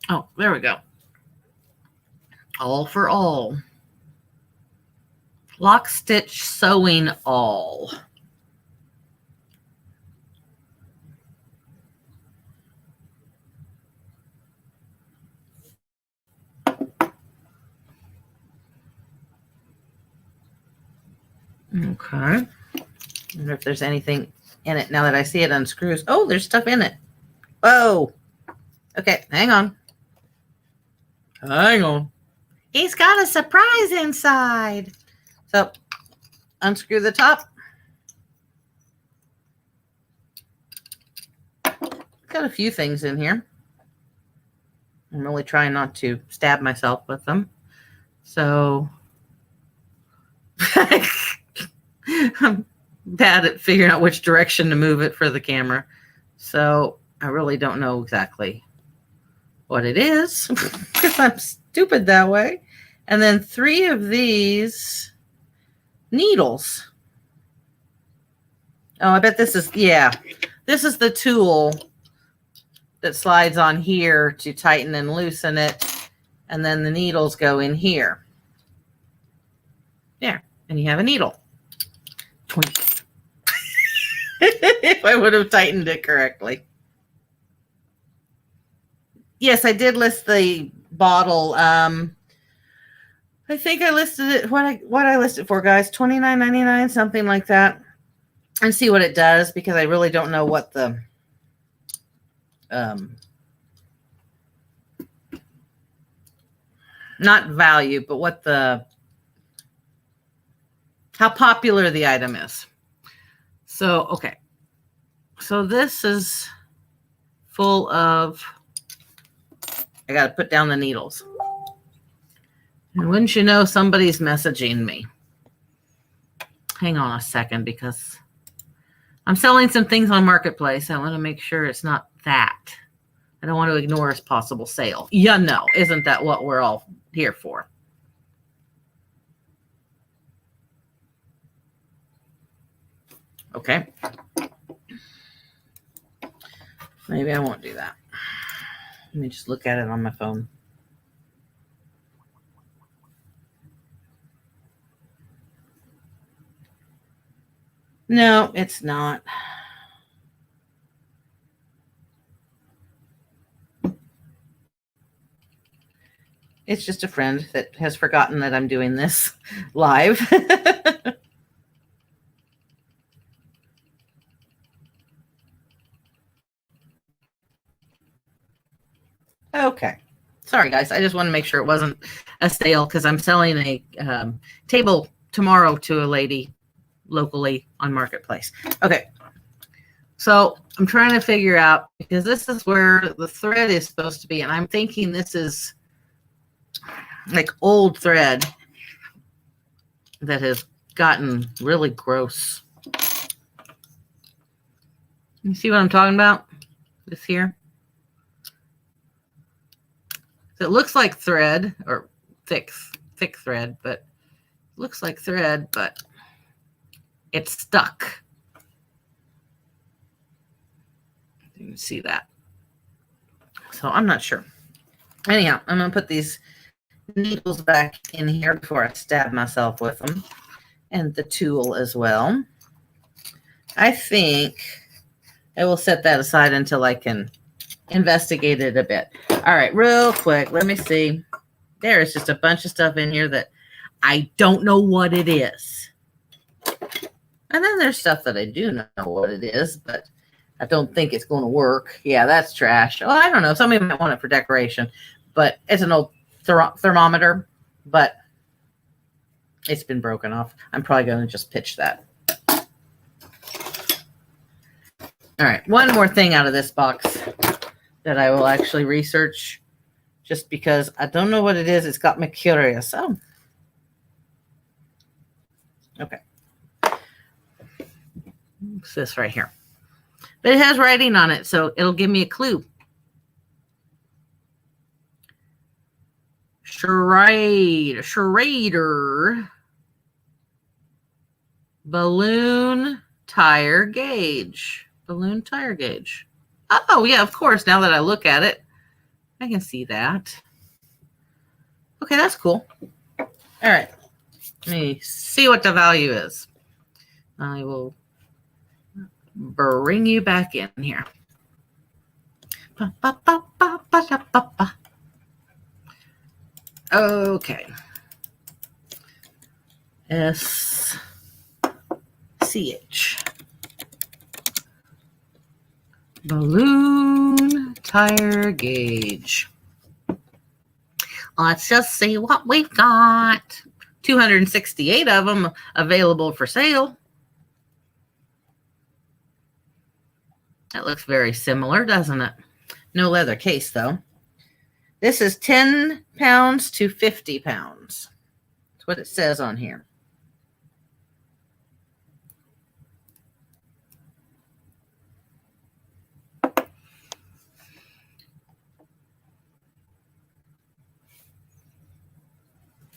Oh, there we go. All for all. Lock stitch sewing all. Okay. I wonder if there's anything in it now that I see it unscrews. Oh, there's stuff in it. Whoa. Okay, hang on. Hang on. He's got a surprise inside. So, unscrew the top. Got a few things in here. I'm really trying not to stab myself with them. So, I'm bad at figuring out which direction to move it for the camera. So, I really don't know exactly what it is because I'm stupid that way. And then 3 of these needles. Oh, I bet this is, yeah, this is the tool that slides on here to tighten and loosen it. And then the needles go in here. There, and you have a needle. If I would have tightened it correctly. Yes, I did list the bottle. I think I listed it, what I listed for, guys, $29.99, something like that. And see what it does, because I really don't know what the not value, but what how popular the item is. So, okay. So this is full of, I got to put down the needles. And wouldn't you know, somebody's messaging me. Hang on a second, because I'm selling some things on Marketplace. I want to make sure it's not that. I don't want to ignore a possible sale. Yeah, no, isn't that what we're all here for? Okay. Maybe I won't do that. Let me just look at it on my phone. No, it's not. It's just a friend that has forgotten that I'm doing this live. Okay. Sorry, guys. I just want to make sure it wasn't a sale, because I'm selling a table tomorrow to a lady locally on Marketplace. Okay. So I'm trying to figure out, because this is where the thread is supposed to be. And I'm thinking this is like old thread that has gotten really gross. You see what I'm talking about? This here. So it looks like thread or thick thread, but looks like thread, but it's stuck. You can see that. So I'm not sure. Anyhow, I'm going to put these needles back in here before I stab myself with them, and the tool as well. I think I will set that aside until I can investigate it a bit. All right, real quick, let me see. There is just a bunch of stuff in here that I don't know what it is. And then there's stuff that I do know what it is, but I don't think it's going to work. Yeah, that's trash. Well, I don't know. Somebody might want it for decoration, but it's an old thermometer, but it's been broken off. I'm probably going to just pitch that. All right, one more thing out of this box that I will actually research just because I don't know what it is. It's got me curious. Oh, okay. What's this right here? But it has writing on it, so it'll give me a clue. Schrader balloon tire gauge. Balloon tire gauge. Oh, yeah, of course. Now that I look at it, I can see that. Okay, that's cool. All right. Let me see what the value is. I will bring you back in here. Okay. SCH. Balloon tire gauge. Let's just see what we've got. 268 of them available for sale. That looks very similar, doesn't it? No leather case, though. This is 10 pounds to 50 pounds. That's what it says on here.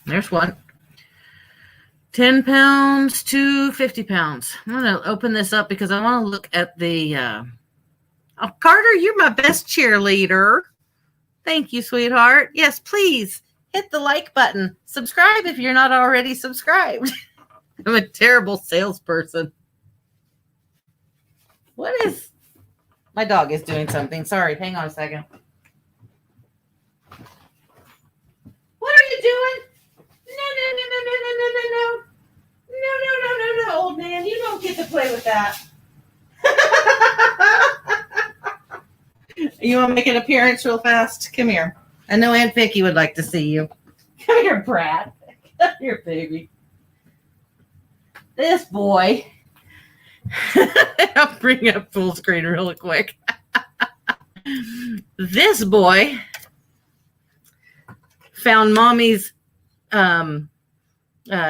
There's one. 10 pounds to 50 pounds. I'm going to open this up because I want to look at the... Oh, Carter, you're my best cheerleader. Thank you, sweetheart. Yes, please hit the like button. Subscribe if you're not already subscribed. I'm a terrible salesperson. What is... My dog is doing something. Sorry, hang on a second. What are you doing? No, old man. You don't get to play with that. You want to make an appearance real fast? Come here. I know Aunt Vicky would like to see you. Come here, Brad. Come here, baby. This boy. I'll bring up full screen really quick. This boy found Mommy's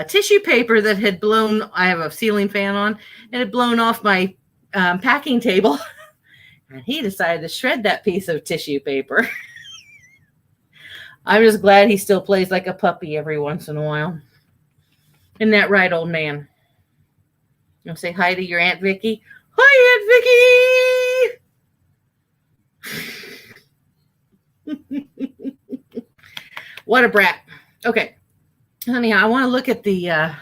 tissue paper that had blown. I have a ceiling fan on, and it blown off my packing table. And he decided to shred that piece of tissue paper. I'm just glad he still plays like a puppy every once in a while. Isn't that right, old man? You want to say hi to your Aunt Vicky? Hi, Aunt Vicky! What a brat. Okay. Honey, I want to look at the...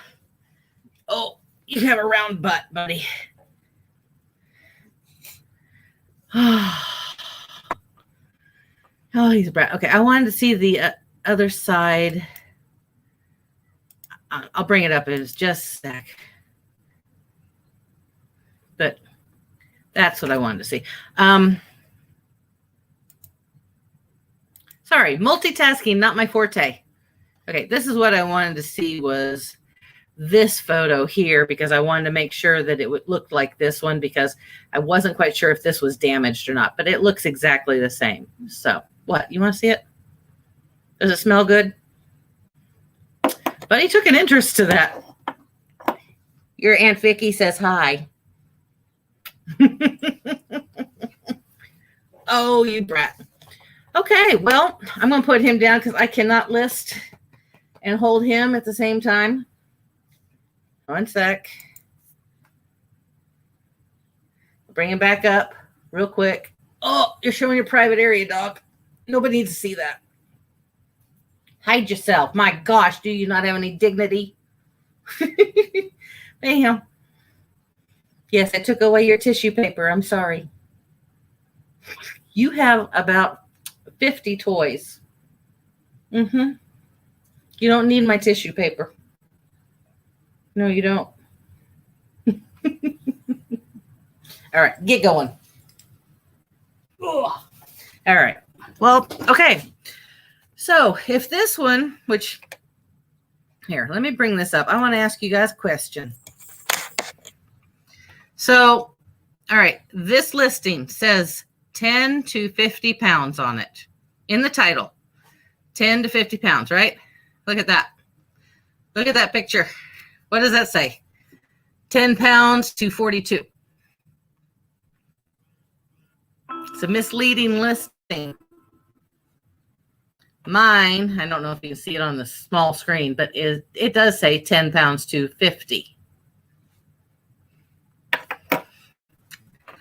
oh, you have a round butt, buddy. Oh, he's a brat. Okay, I wanted to see the other side. I'll bring it up. It was just a sec. But that's what I wanted to see. Sorry, multitasking, not my forte. Okay, this is what I wanted to see was this photo here because I wanted to make sure that it would look like this one because I wasn't quite sure if this was damaged or not, but it looks exactly the same. So what, you want to see it? Does it smell good? But he took an interest to that. Your Aunt Vicky says hi. Oh, you brat. Okay, well, I'm going to put him down because I cannot list and hold him at the same time. One sec. Bring him back up real quick. Oh, you're showing your private area, dog. Nobody needs to see that. Hide yourself. My gosh, do you not have any dignity? Bam. Yes, I took away your tissue paper. I'm sorry. You have about 50 toys. You don't need my tissue paper. No, you don't. All right, get going. Ugh. All right. Well, okay. So if this one, which here, let me bring this up. I want to ask you guys a question. So, all right, this listing says 10 to 50 pounds on it in the title. 10 to 50 pounds, right? Look at that. Look at that picture. What does that say? 10 pounds to 42. It's a misleading listing. Mine, I don't know if you can see it on the small screen, but it does say 10 pounds to 50.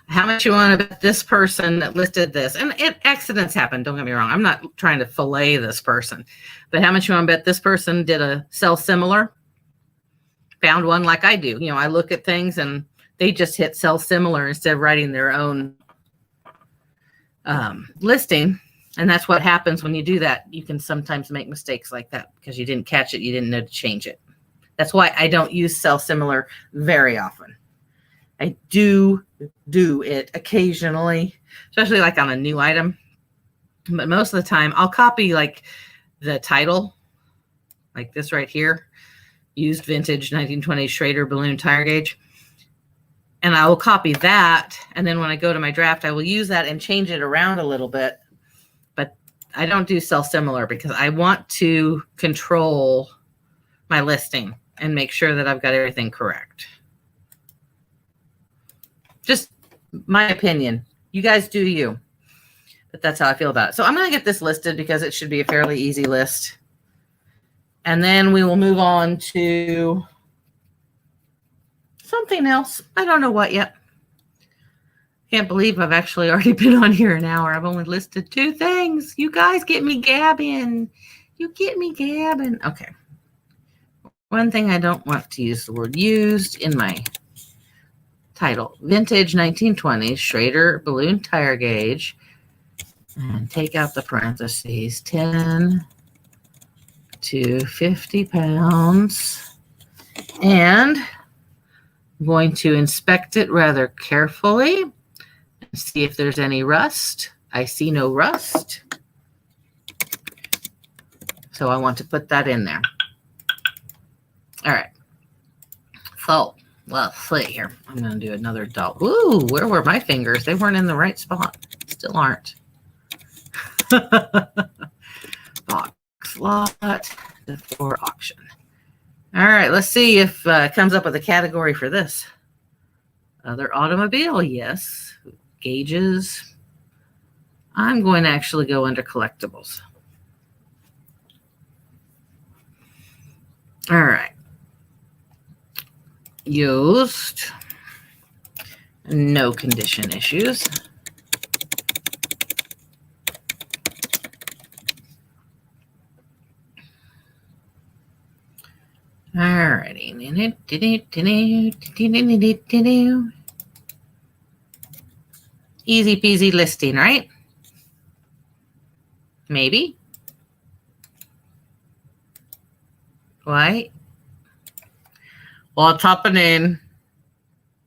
How much you want to bet this person that listed this? And accidents happen, don't get me wrong. I'm not trying to fillet this person. But how much you want to bet this person did a sell similar? Found one like I do. You know, I look at things and they just hit sell similar instead of writing their own listing. And that's what happens when you do that. You can sometimes make mistakes like that because you didn't catch it. You didn't know to change it. That's why I don't use sell similar very often. I do it occasionally, especially like on a new item. But most of the time, I'll copy like the title, like this right here, used vintage 1920 Schrader balloon tire gauge. And I will copy that. And then when I go to my draft, I will use that and change it around a little bit. But I don't do sell similar because I want to control my listing and make sure that I've got everything correct. Just my opinion. You guys do you. But that's how I feel about it. So I'm going to get this listed because it should be a fairly easy list. And then we will move on to something else. I don't know what yet. Can't believe I've actually already been on here an hour. I've only listed 2 things. You guys get me gabbing. You get me gabbing. Okay. One thing I don't want to use the word used in my title. Vintage 1920s Schrader balloon tire gauge. And take out the parentheses. 10 to 50 pounds. And I'm going to inspect it rather carefully. See if there's any rust. I see no rust. So I want to put that in there. All right. So let's see here. I'm going to do another dot. Ooh, where were my fingers? They weren't in the right spot. Still aren't. Box lot before auction. All right. Let's see if it comes up with a category for this. Other automobile. Yes. Gauges. I'm going to actually go under collectibles. All right. Used. No condition issues. All righty. Easy peasy listing, right? Maybe. Why? Well, it's hopping in.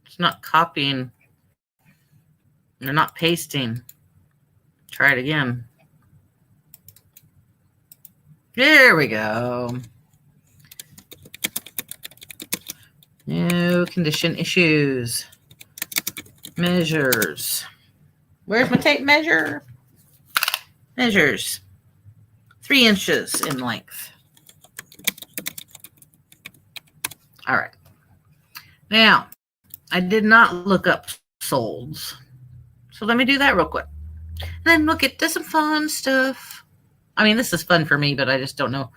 It's not copying. They're not pasting. Try it again. There we go. No condition issues. Measures. Where's my tape measure? Measures. 3 inches in length. All right. Now, I did not look up solds. So let me do that real quick. And then we'll get to some fun stuff. I mean, this is fun for me, but I just don't know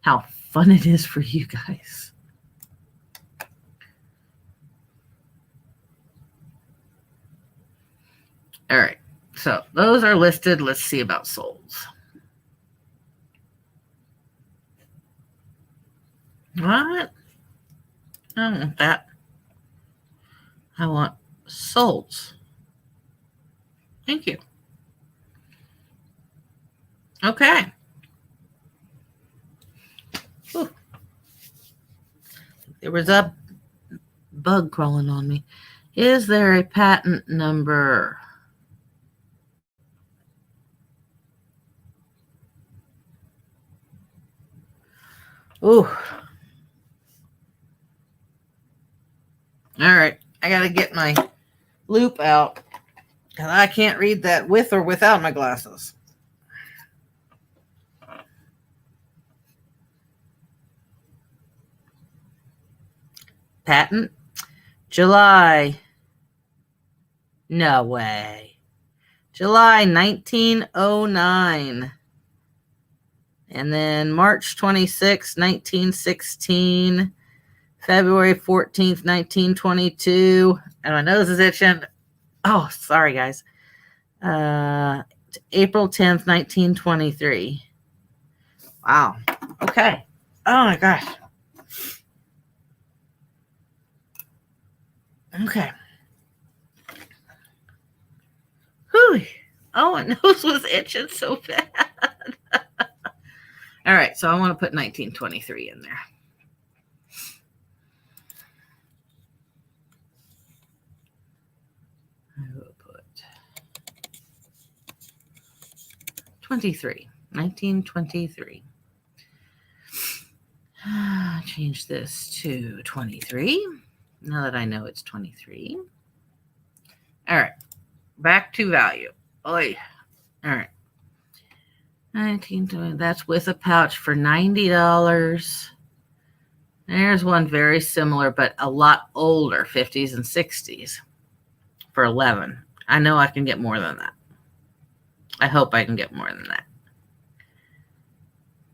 how fun it is for you guys. All right. So those are listed. Let's see about souls. What? I don't want that. I want souls. Thank you. Okay. Whew. There was a bug crawling on me. Is there a patent number? Ooh. All right. I got to get my loop out because I can't read that with or without my glasses. Patent? July. No way. July 1909. And then March 26, 1916. February 14th, 1922. And my nose is itching. Oh, sorry, guys. April 10th, 1923. Wow. Okay. Oh, my gosh. Okay. Whew. Oh, my nose was itching so bad. All right. So I want to put 1923 in there. I will put 1923. Change this to 23. Now that I know it's 23. All right. Back to value. Oy. All right. 1920. That's with a pouch for $90. There's one very similar, but a lot older, 50s and 60s for $11. I know I can get more than that. I hope I can get more than that.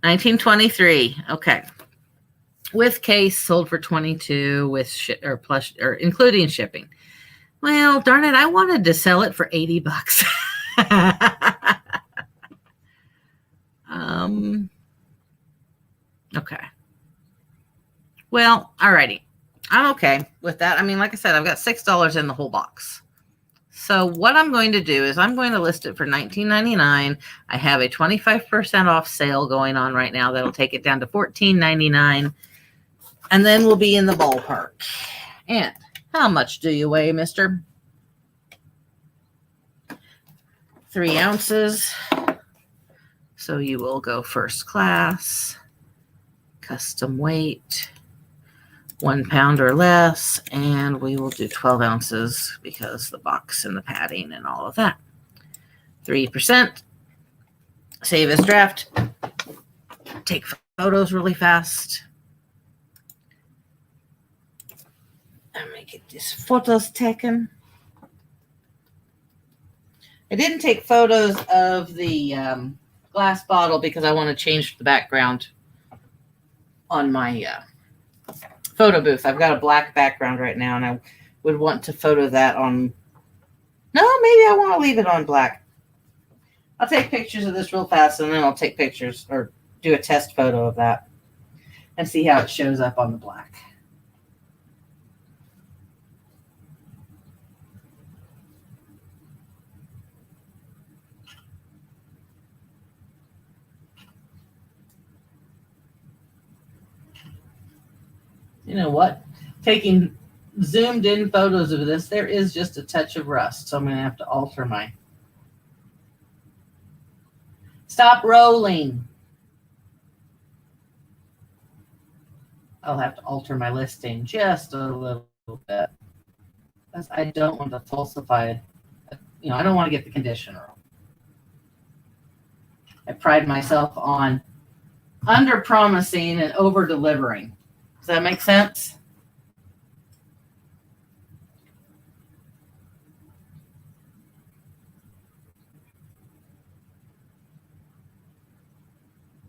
1923. Okay. With case, sold for $22 with plus including shipping. Well, darn it, I wanted to sell it for $80. Okay. Well, alrighty. I'm okay with that. I mean, like I said, I've got $6 in the whole box. So what I'm going to do is I'm going to list it for $19.99. I have a 25% off sale going on right now. That'll take it down to $14.99. And then we'll be in the ballpark. And how much do you weigh, mister? 3 ounces. So you will go first class, custom weight, 1 pound or less, and we will do 12 ounces because the box and the padding and all of that. 3%. Save as draft. Take photos really fast. Let me get these photos taken. I didn't take photos of the glass bottle because I want to change the background on my photo booth. I've got a black background right now, and I would want to photo that on. No, maybe I want to leave it on black. I'll take pictures of this real fast, and then I'll take pictures or do a test photo of that and see how it shows up on the black. You know what? Taking zoomed in photos of this, there is just a touch of rust. So I'm going to have to alter my. Stop rolling. I'll have to alter my listing just a little bit. Because I don't want to falsify it. You know, I don't want to get the condition wrong. I pride myself on under promising and over delivering. Does that make sense?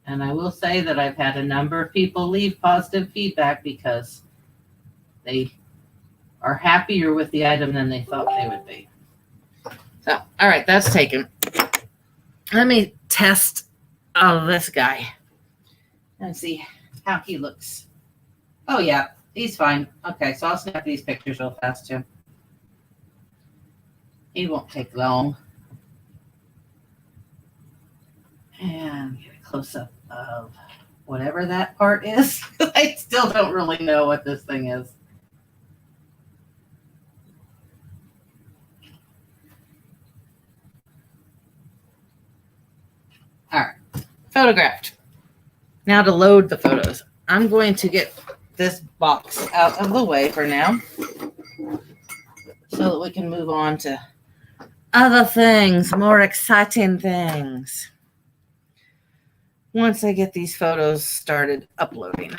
And I will say that I've had a number of people leave positive feedback because they are happier with the item than they thought they would be. So, all right, that's taken. Let me test this guy and see how he looks. Oh, yeah, he's fine. Okay, so I'll snap these pictures real fast, too. He won't take long. And get a close-up of whatever that part is. I still don't really know what this thing is. All right, photographed. Now to load the photos. I'm going to get this box out of the way for now so that we can move on to other things, more exciting things. Once I get these photos started uploading.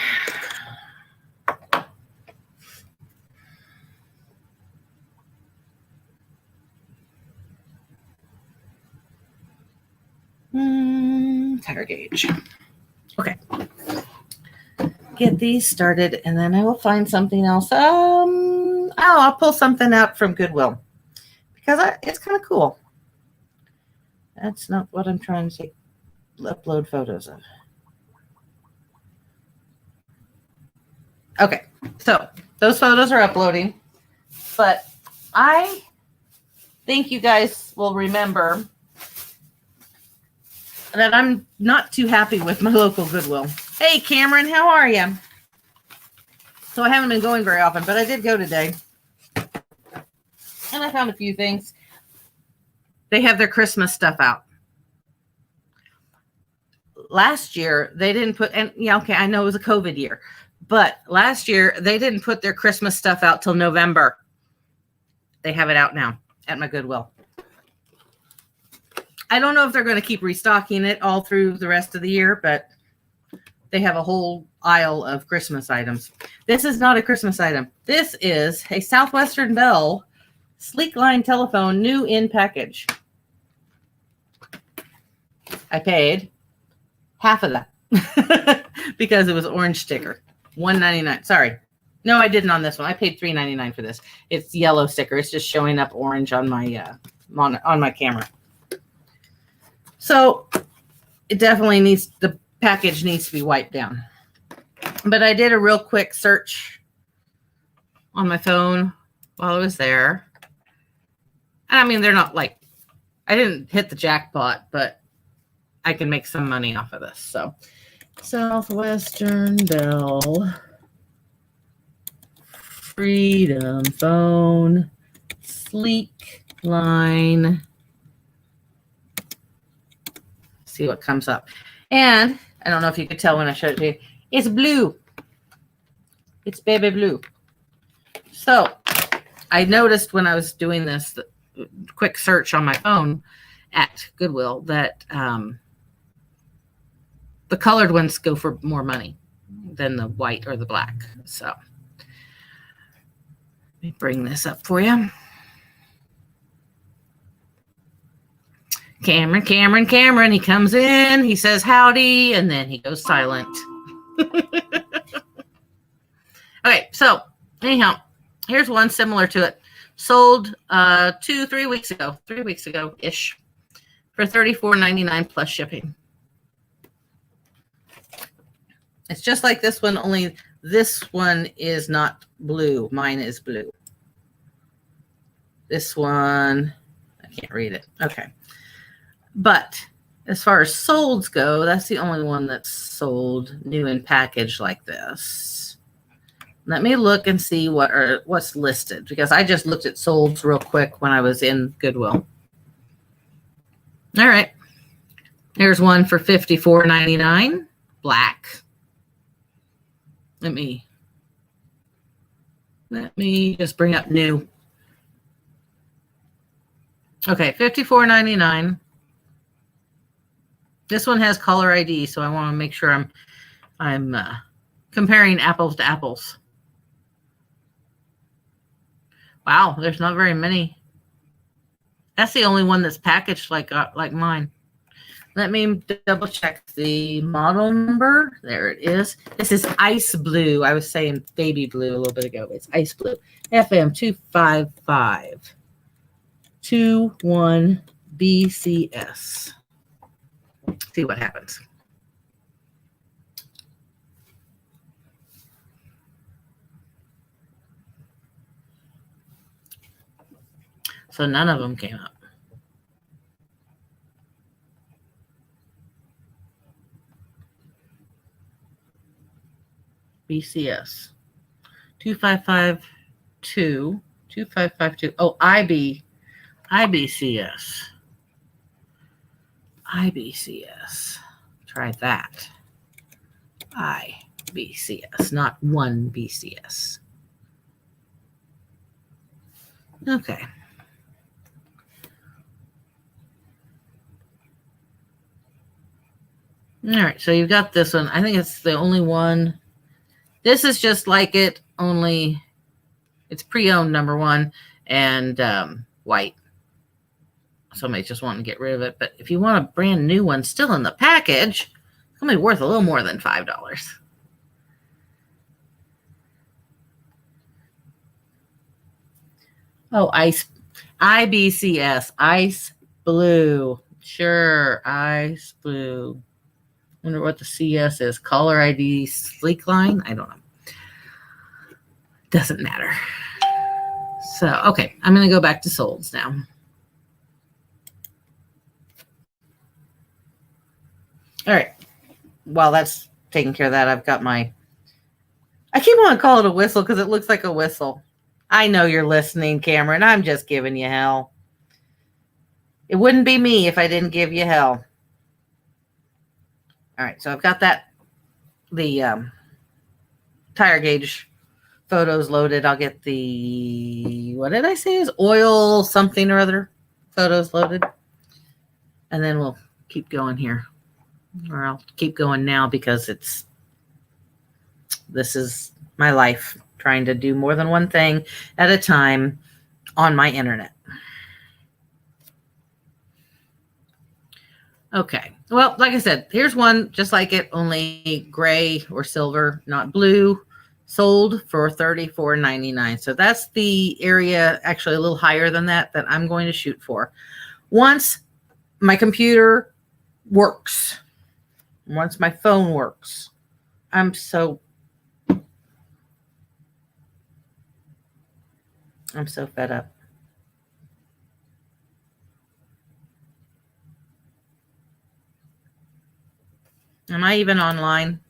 Tire gauge. Okay. Get these started and then I will find something else. I'll pull something out from Goodwill because it's kind of cool. That's not what I'm trying to upload photos of. Okay, so those photos are uploading, but I think you guys will remember that I'm not too happy with my local Goodwill. Hey, Cameron, how are you? So I haven't been going very often, but I did go today. And I found a few things. They have their Christmas stuff out. Last year, they didn't put, and yeah, okay, I know it was a COVID year, but last year, they didn't put their Christmas stuff out till November. They have it out now at my Goodwill. I don't know if they're going to keep restocking it all through the rest of the year, but they have a whole aisle of Christmas items. This is not a Christmas item. This is a Southwestern Bell sleek line telephone, new in package. I paid half of that because it was orange sticker. $1.99. Sorry. No, I didn't on this one. I paid $3.99 for this. It's yellow sticker. It's just showing up orange on my on my camera. So it definitely needs, the package needs to be wiped down. But I did a real quick search on my phone while I was there. I mean, they're not like, I didn't hit the jackpot, but I can make some money off of this. So Southwestern Bell Freedom Phone sleek line. See what comes up. And I don't know if you could tell when I showed it to you. It's blue. It's baby blue. So I noticed when I was doing this quick search on my phone at Goodwill that the colored ones go for more money than the white or the black. So let me bring this up for you. Cameron, he comes in, he says howdy, and then he goes silent. Okay, so anyhow, here's one similar to it. Sold 3 weeks ago-ish, for $34.99 plus shipping. It's just like this one, only this one is not blue. Mine is blue. This one, I can't read it. Okay. But as far as solds go, that's the only one that's sold new in package like this. Let me look and see what's listed, because I just looked at solds real quick when I was in Goodwill. All right. There's one for $54.99, black. Let me just bring up new. Okay, $54.99. This one has caller ID, so I want to make sure I'm comparing apples to apples. Wow, there's not very many. That's the only one that's packaged like mine. let me double check the model number. There it is. This is ice blue. I was saying baby blue a little bit ago. It's ice blue. FM 25521 BCS. See what happens. So none of them came up. BCS 2552. Oh, IBCS. Try that. IBCS, not one BCS. Okay. All right, so you've got this one. I think it's the only one. This is just like it, only it's pre-owned, number one, and white. Somebody's just wanting to get rid of it. But if you want a brand new one still in the package, it's going to be worth a little more than $5. Oh, IBCS, ice blue. Sure, ice blue. Wonder what the CS is. Caller ID sleek line? I don't know. Doesn't matter. So, okay, I'm going to go back to solds now. All right. While that's taking care of that, I've got my, I keep wanting to call it a whistle because it looks like a whistle. I know you're listening, Cameron. I'm just giving you hell. It wouldn't be me if I didn't give you hell. All right, so I've got the tire gauge photos loaded. I'll get the, what did I say is oil something or other photos loaded. And then we'll keep going here. Or I'll keep going now because this is my life, trying to do more than one thing at a time on my internet. Okay. Well, like I said, here's one just like it, only gray or silver, not blue, sold for $34.99. So that's the area, actually a little higher than that I'm going to shoot for. Once my computer works, once my phone works, I'm so fed up. Am I even online?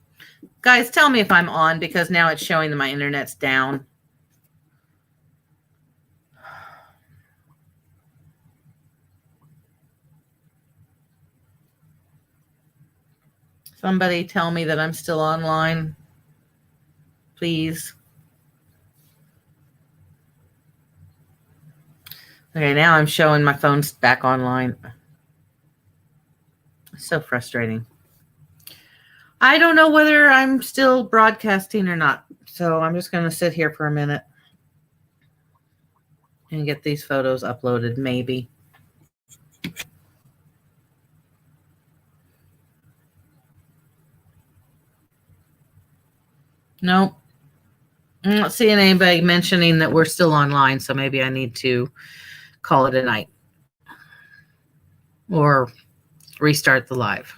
Guys, tell me if I'm on because now it's showing that my internet's down. Somebody tell me that I'm still online, please. Okay, now I'm showing my phone's back online. So frustrating. I don't know whether I'm still broadcasting or not. So I'm just going to sit here for a minute and get these photos uploaded, maybe. Nope. I'm not seeing anybody mentioning that we're still online, so maybe I need to call it a night or restart the live.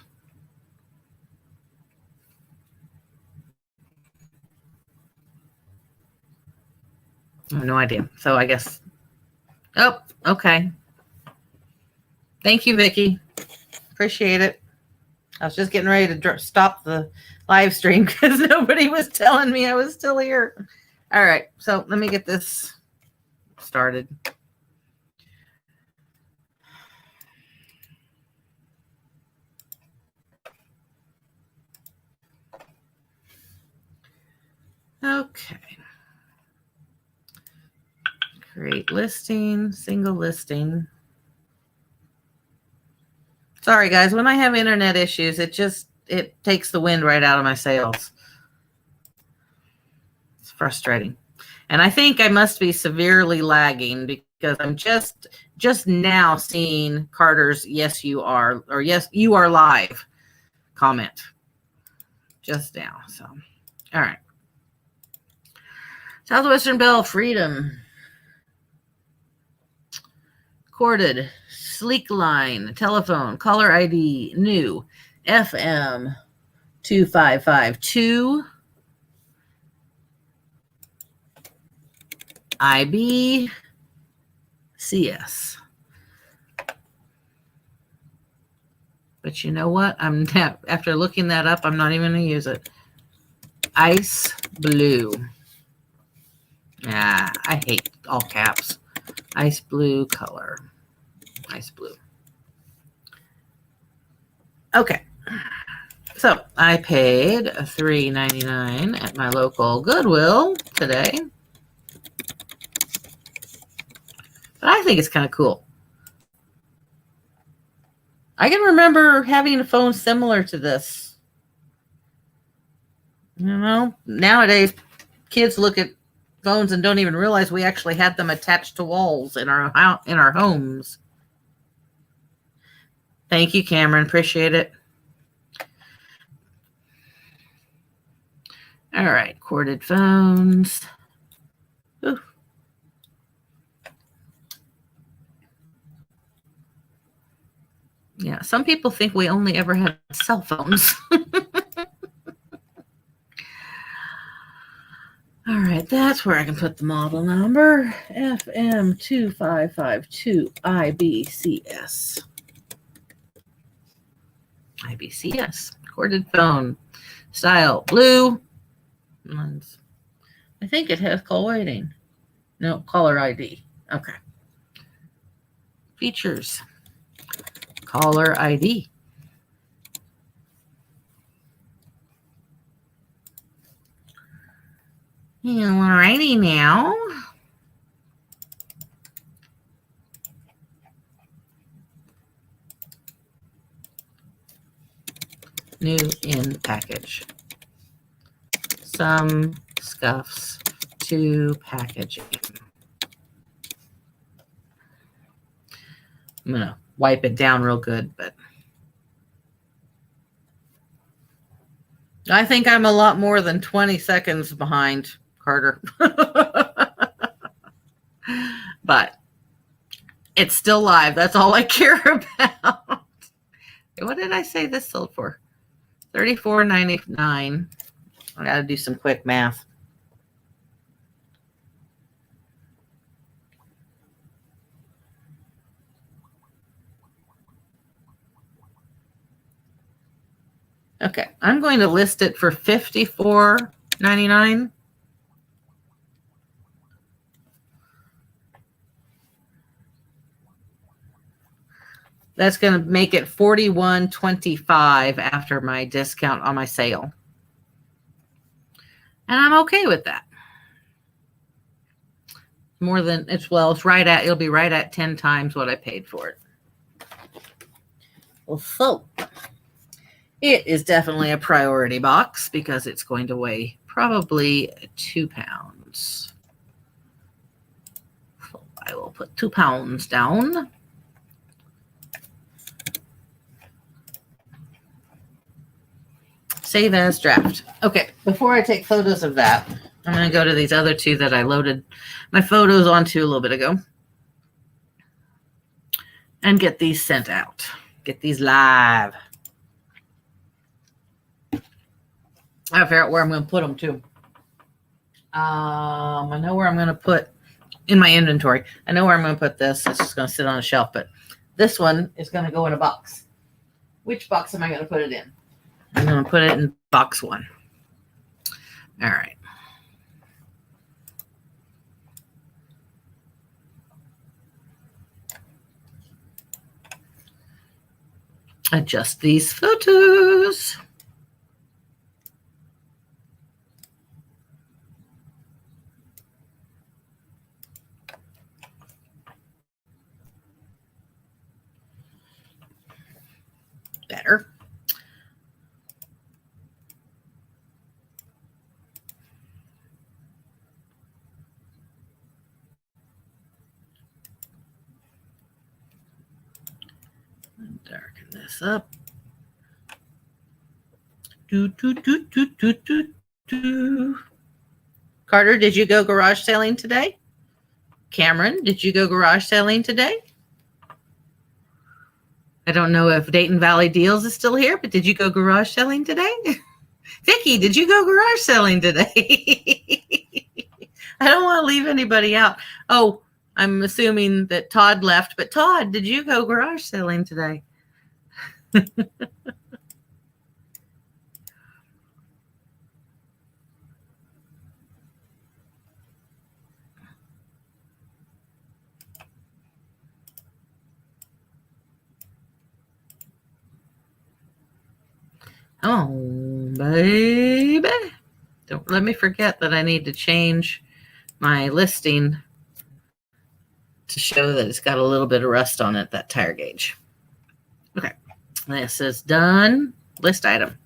I have no idea. So I guess, oh, okay. Thank you, Vicki. Appreciate it. I was just getting ready to stop the live stream because nobody was telling me I was still here. All right, so let me get this started. Okay. Create listing, single listing. Sorry, guys. When I have internet issues, it takes the wind right out of my sails. It's frustrating. And I think I must be severely lagging because I'm just now seeing Carter's "Yes, you are" or "Yes, you are live" comment just now. So, all right. Southwestern Bell Freedom. Corded, sleek line, telephone, caller ID, new, FM 2552, IB, CS. But you know what? After looking that up, I'm not even going to use it. Ice blue. Yeah, I hate all caps. Ice blue color. Ice blue. Okay. So I paid $3.99 at my local Goodwill today. But I think it's kind of cool. I can remember having a phone similar to this. You know, nowadays kids look at phones and don't even realize we actually had them attached to walls in our homes. Thank you, Cameron. Appreciate it. All right, corded phones. Ooh. Yeah, some people think we only ever had cell phones. All right, that's where I can put the model number. FM2552 IBCS. IBCS. Corded phone. Style blue. I think it has call waiting. No, caller ID. Okay. Features. Caller ID. Alrighty now. New in package. Some scuffs to packaging. I'm going to wipe it down real good, but I think I'm a lot more than 20 seconds behind Carter. But it's still live. That's all I care about. What did I say this sold for? $34.99. I got to do some quick math. Okay, I'm going to list it for $54.99. That's going to make it $41.25 after my discount on my sale. And I'm okay with that. More than it's right at, it'll be right at 10 times what I paid for it. Well, so it is definitely a priority box because it's going to weigh probably 2 pounds. So I will put 2 pounds down. Save as draft. Okay, before I take photos of that, I'm going to go to these other two that I loaded my photos onto a little bit ago and get these sent out. Get these live. I figure out where I'm going to put them too. I know where I'm going to put in my inventory. I know where I'm going to put this. It's just going to sit on a shelf, but this one is going to go in a box. Which box am I going to put it in? I'm going to put it in box 1. All right. Adjust these photos. Better. Darken this up. Do, do, do, do, do, do, do. Carter, did you go garage sailing today? Cameron, did you go garage sailing today? I don't know if Dayton Valley Deals is still here, but did you go garage selling today? Vicki, did you go garage selling today? I don't want to leave anybody out. Oh, I'm assuming that Todd left, but Todd, did you go garage selling today? Oh, baby. Don't let me forget that I need to change my listing to show that it's got a little bit of rust on it, that tire gauge. Okay, this is done. List item.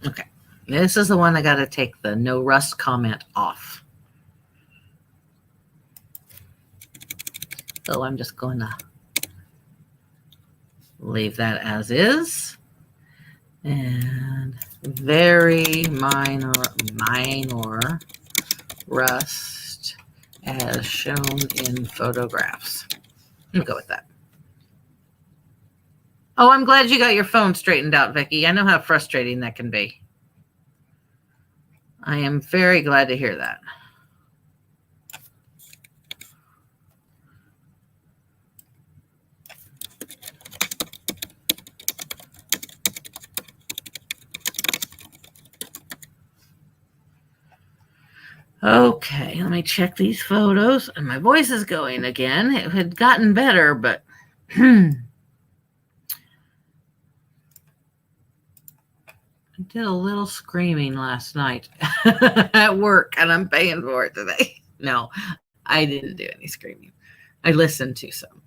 Okay, this is the one I got to take the no rust comment off. So I'm just going to leave that as is. And very minor rust as shown in photographs. I'll go with that. Oh, I'm glad you got your phone straightened out, Vicki. I know how frustrating that can be. I am very glad to hear that. Okay, let me check these photos. And my voice is going again. It had gotten better, but I did a little screaming last night at work, and I'm paying for it today. No, I didn't do any screaming. I listened to some.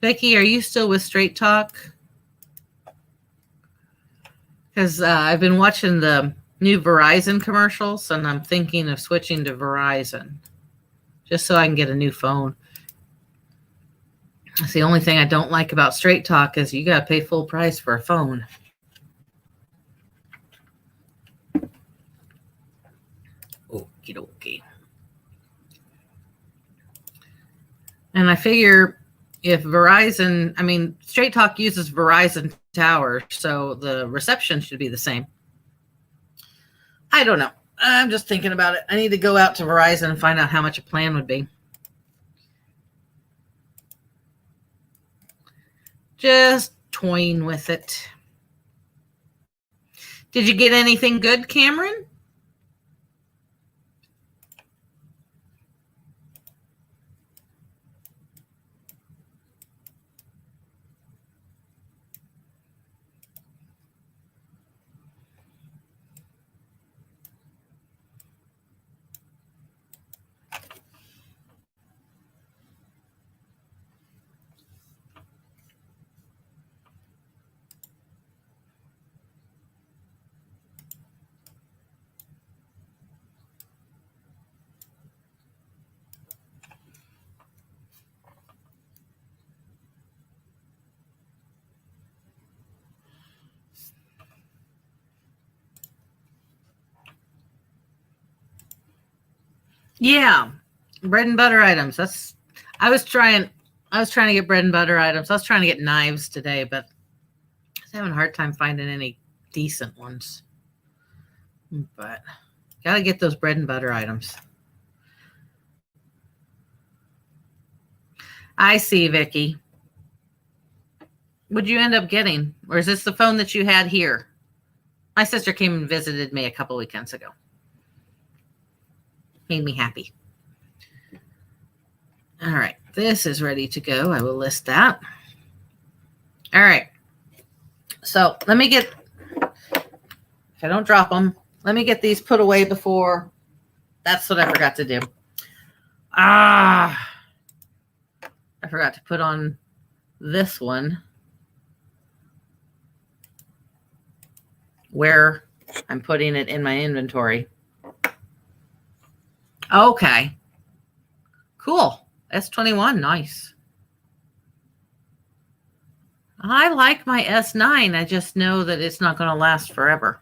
Becky, are you still with Straight Talk? Because I've been watching the new Verizon commercials, and I'm thinking of switching to Verizon just so I can get a new phone. That's the only thing I don't like about Straight Talk is you got to pay full price for a phone. Okie dokie. And I figure if Verizon, I mean, Straight Talk uses Verizon towers, so the reception should be the same. I don't know. I'm just thinking about it. I need to go out to Verizon and find out how much a plan would be. Just toying with it. Did you get anything good, Cameron? Yeah, bread and butter items. I was trying to get bread and butter items. I was trying to get knives today, but I was having a hard time finding any decent ones. But got to get those bread and butter items. I see, Vicki. What'd you end up getting? Or is this the phone that you had here? My sister came and visited me a couple weekends ago. Made me happy. All right, this is ready to go. I will list that. All right. So let me get, if I don't drop them, let me get these put away before. That's what I forgot to do. I forgot to put on this one where I'm putting it in my inventory. Okay. Cool. S21. Nice. I like my S9. I just know that it's not going to last forever.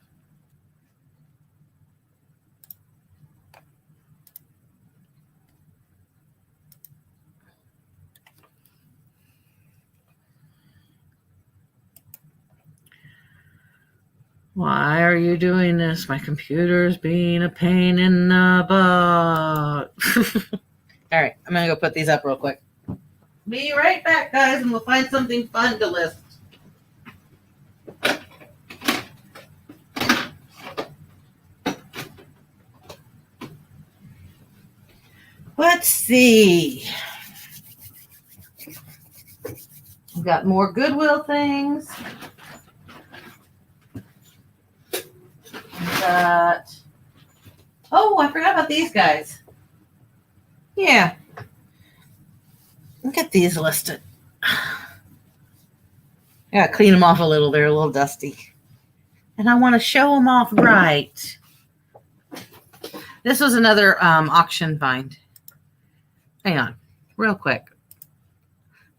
Why are you doing this? My computer's being a pain in the butt. All right, I'm going to go put these up real quick. Be right back, guys, and we'll find something fun to list. Let's see. We've got more Goodwill things. We've got, oh, I forgot about these guys. Yeah. Look at these listed. I gotta clean them off a little. They're a little dusty. And I want to show them off right. This was another auction find. Hang on, real quick.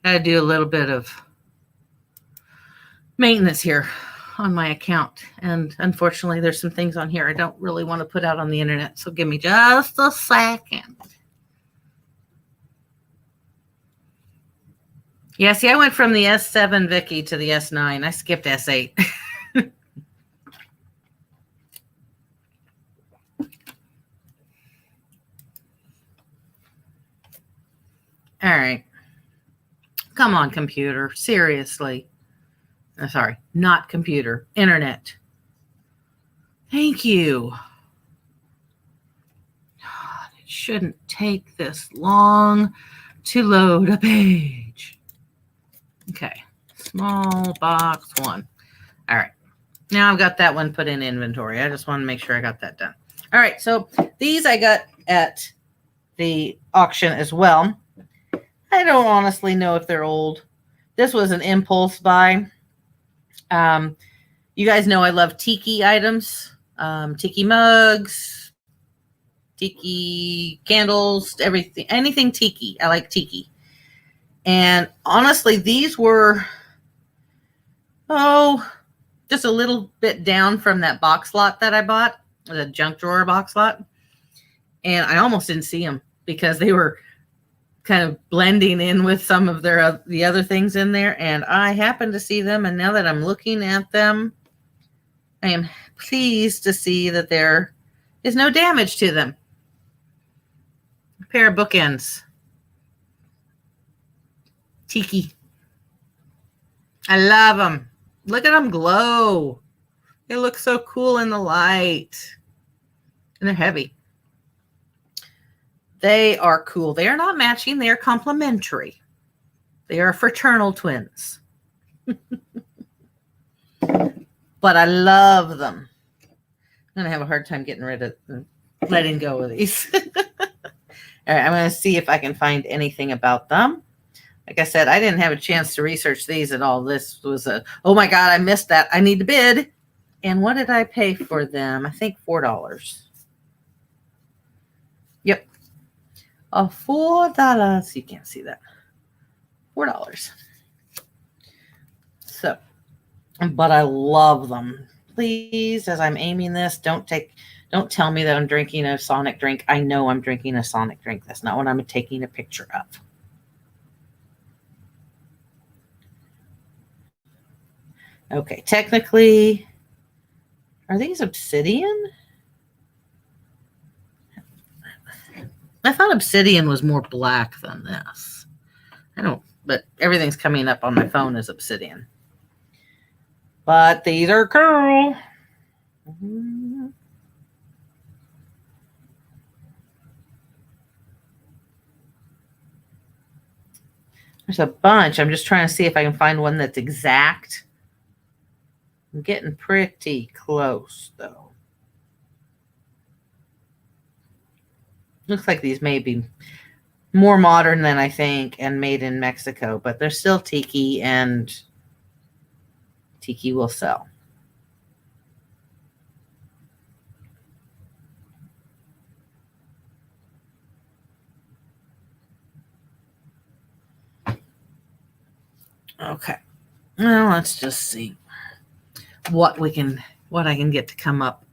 Gotta do a little bit of maintenance here on my account. And unfortunately, there's some things on here I don't really want to put out on the internet. So give me just a second. Yeah, see, I went from the S7 Vicky to the S9. I skipped S8. All right. Come on, computer. Seriously. Sorry, not computer. Internet. Thank you. It shouldn't take this long to load a page. Okay. Small box 1. All right. Now I've got that one put in inventory. I just want to make sure I got that done. All right. So these I got at the auction as well. I don't honestly know if they're old. This was an impulse buy. You guys know I love tiki items, tiki mugs, tiki candles, everything, anything tiki. I like tiki. And honestly, these were, just a little bit down from that box lot that I bought, the junk drawer box lot. And I almost didn't see them because they were kind of blending in with some of the other things in there. And I happened to see them. And now that I'm looking at them, I am pleased to see that there is no damage to them. A pair of bookends. Tiki. I love them. Look at them glow. They look so cool in the light. And they're heavy. They are cool. They are not matching. They are complementary. They are fraternal twins. But I love them. I'm going to have a hard time getting rid of letting go of these. All right, I'm going to see if I can find anything about them. Like I said, I didn't have a chance to research these at all. This was oh my God, I missed that. I need to bid. And what did I pay for them? I think $4. Yep. $4. You can't see that. $4. So, but I love them. Please, as I'm aiming this, don't tell me that I'm drinking a Sonic drink. I know I'm drinking a Sonic drink. That's not what I'm taking a picture of. Okay, technically, are these obsidian? I thought obsidian was more black than this. But everything's coming up on my phone as obsidian. But these are cool. There's a bunch. I'm just trying to see if I can find one that's exact. I'm getting pretty close, though. Looks like these may be more modern than I think and made in Mexico, but they're still tiki, and tiki will sell. Okay. Well, let's just see what I can get to come up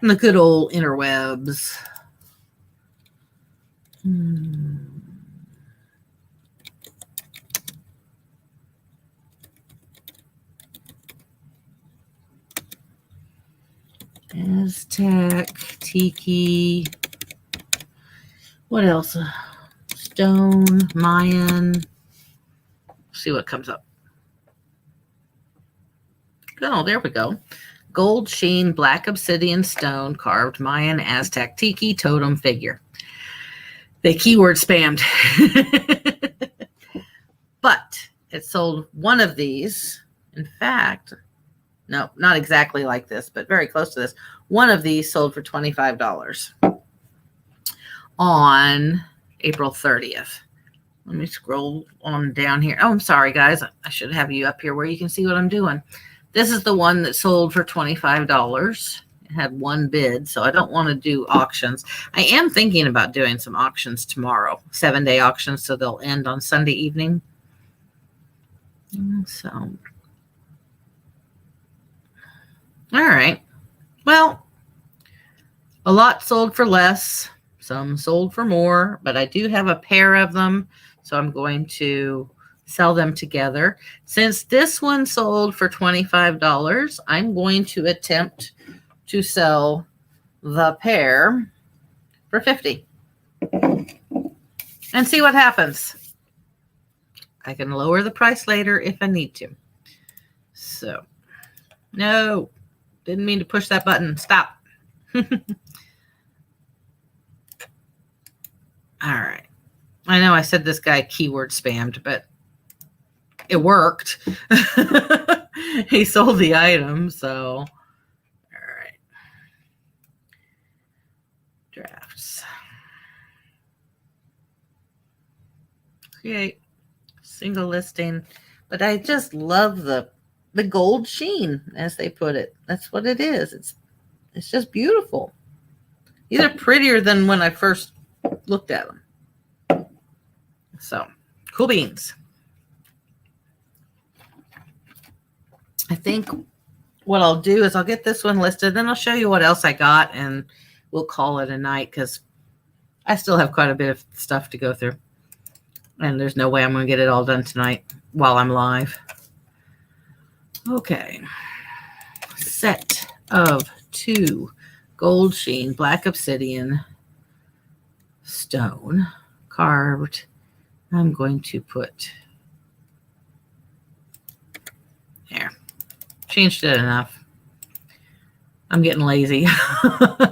in the good old interwebs. Aztec, tiki. What else? Stone, Mayan. See what comes up. Oh, there we go. Gold sheen, black obsidian stone, carved Mayan, Aztec, tiki, totem figure. They keyword spammed. But it sold one of these. In fact, no, not exactly like this, but very close to this. One of these sold for $25 on April 30th. Let me scroll on down here. Oh, I'm sorry, guys. I should have you up here where you can see what I'm doing. This is the one that sold for $25. It had one bid, so I don't want to do auctions. I am thinking about doing some auctions tomorrow, 7-day auctions, so they'll end on Sunday evening. So, all right. Well, a lot sold for less. Some sold for more, but I do have a pair of them, so I'm going to sell them together. Since this one sold for $25, I'm going to attempt to sell the pair for $50 and see what happens. I can lower the price later if I need to. So, no, didn't mean to push that button. Stop. All right. I know I said this guy keyword spammed, but it worked. He sold the item, so all right. Drafts. Create single listing. But I just love the gold sheen, as they put it. That's what it is. It's just beautiful. These are prettier than when I first looked at them. So, cool beans. I think what I'll do is I'll get this one listed, then I'll show you what else I got, and we'll call it a night because I still have quite a bit of stuff to go through. And there's no way I'm going to get it all done tonight while I'm live. Okay. Set of 2 gold sheen, black obsidian stone carved. I'm going to put there. Changed it enough. I'm getting lazy. All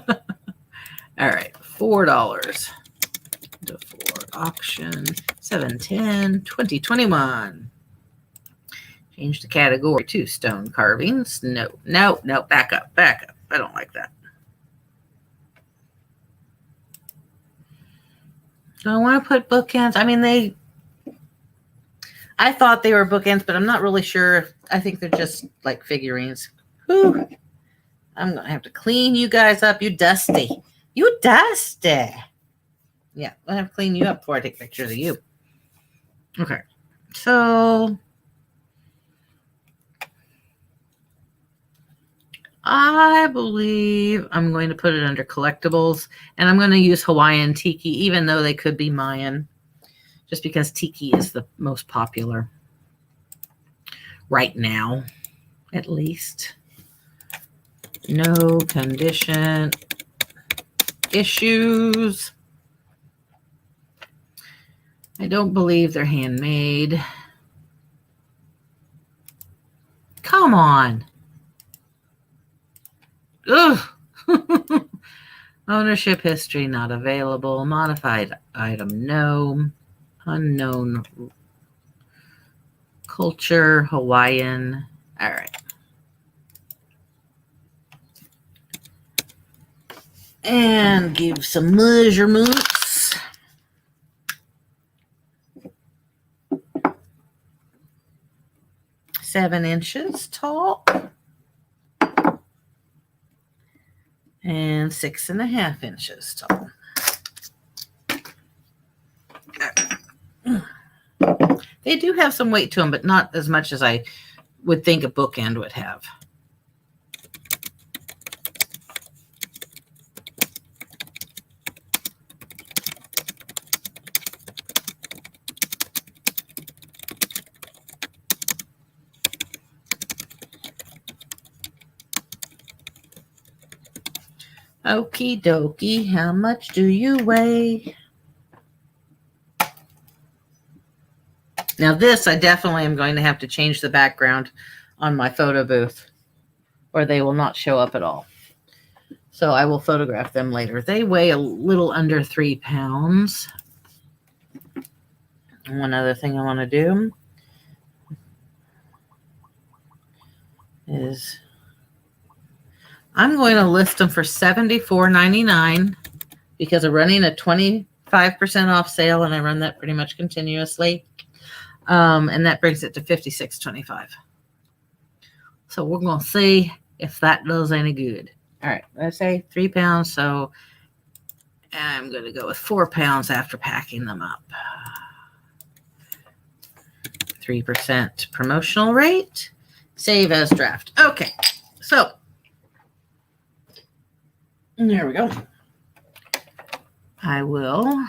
right, $4. The 4 auction 7/10 2021. Change the category to stone carvings. No, back up. I don't like that. Do I want to put bookends? I mean, I thought they were bookends, but I'm not really sure. I think they're just like figurines. Whew. I'm going to have to clean you guys up. You dusty. Yeah, I'll have to clean you up before I take pictures of you. Okay. So I believe I'm going to put it under collectibles, and I'm going to use Hawaiian tiki, even though they could be Mayan, just because tiki is the most popular right now, at least. No condition issues. I don't believe they're handmade. Come on. Ugh. Ownership history not available. Modified item no. Unknown culture Hawaiian. All right. And give some measurements. Seven inches tall. And 6.5 inches tall. They do have some weight to them, but not as much as I would think a bookend would have. Okie dokie, how much do you weigh? Now this, I definitely am going to have to change the background on my photo booth, or they will not show up at all. So I will photograph them later. They weigh a little under 3 pounds. And one other thing I want to do is I'm going to list them for $74.99 because I'm running a 25% off sale, and I run that pretty much continuously. And that brings it to $56.25. So we're going to see if that does any good. All right, let's say 3 pounds. So I'm going to go with 4 pounds after packing them up. 3% promotional rate. Save as draft. Okay, so there we go. I will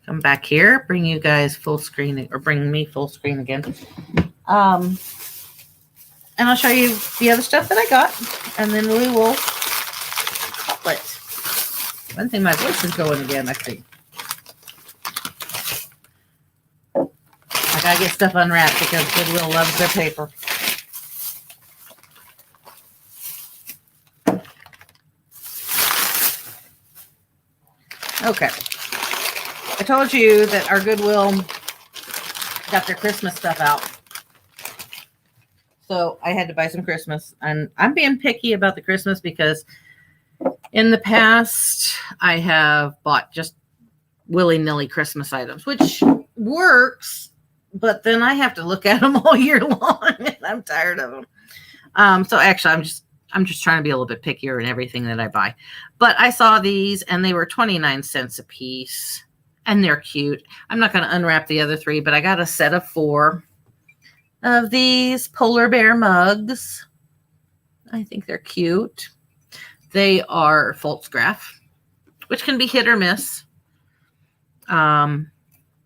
come back here, bring you guys full screen, or bring me full screen again. And I'll show you the other stuff that I got, and then we will call it. One thing, my voice is going again, I think. I gotta get stuff unwrapped because Goodwill loves their paper. Okay. I told you that our Goodwill got their Christmas stuff out. So I had to buy some Christmas. And I'm being picky about the Christmas because in the past, I have bought just willy-nilly Christmas items, which works, but then I have to look at them all year long, and I'm tired of them. So actually, I'm just trying to be a little bit pickier in everything that I buy. But I saw these, and they were 29 cents a piece, and they're cute. I'm not going to unwrap the other 3, but I got a set of 4 of these polar bear mugs. I think they're cute. They are Folksgraph, which can be hit or miss. I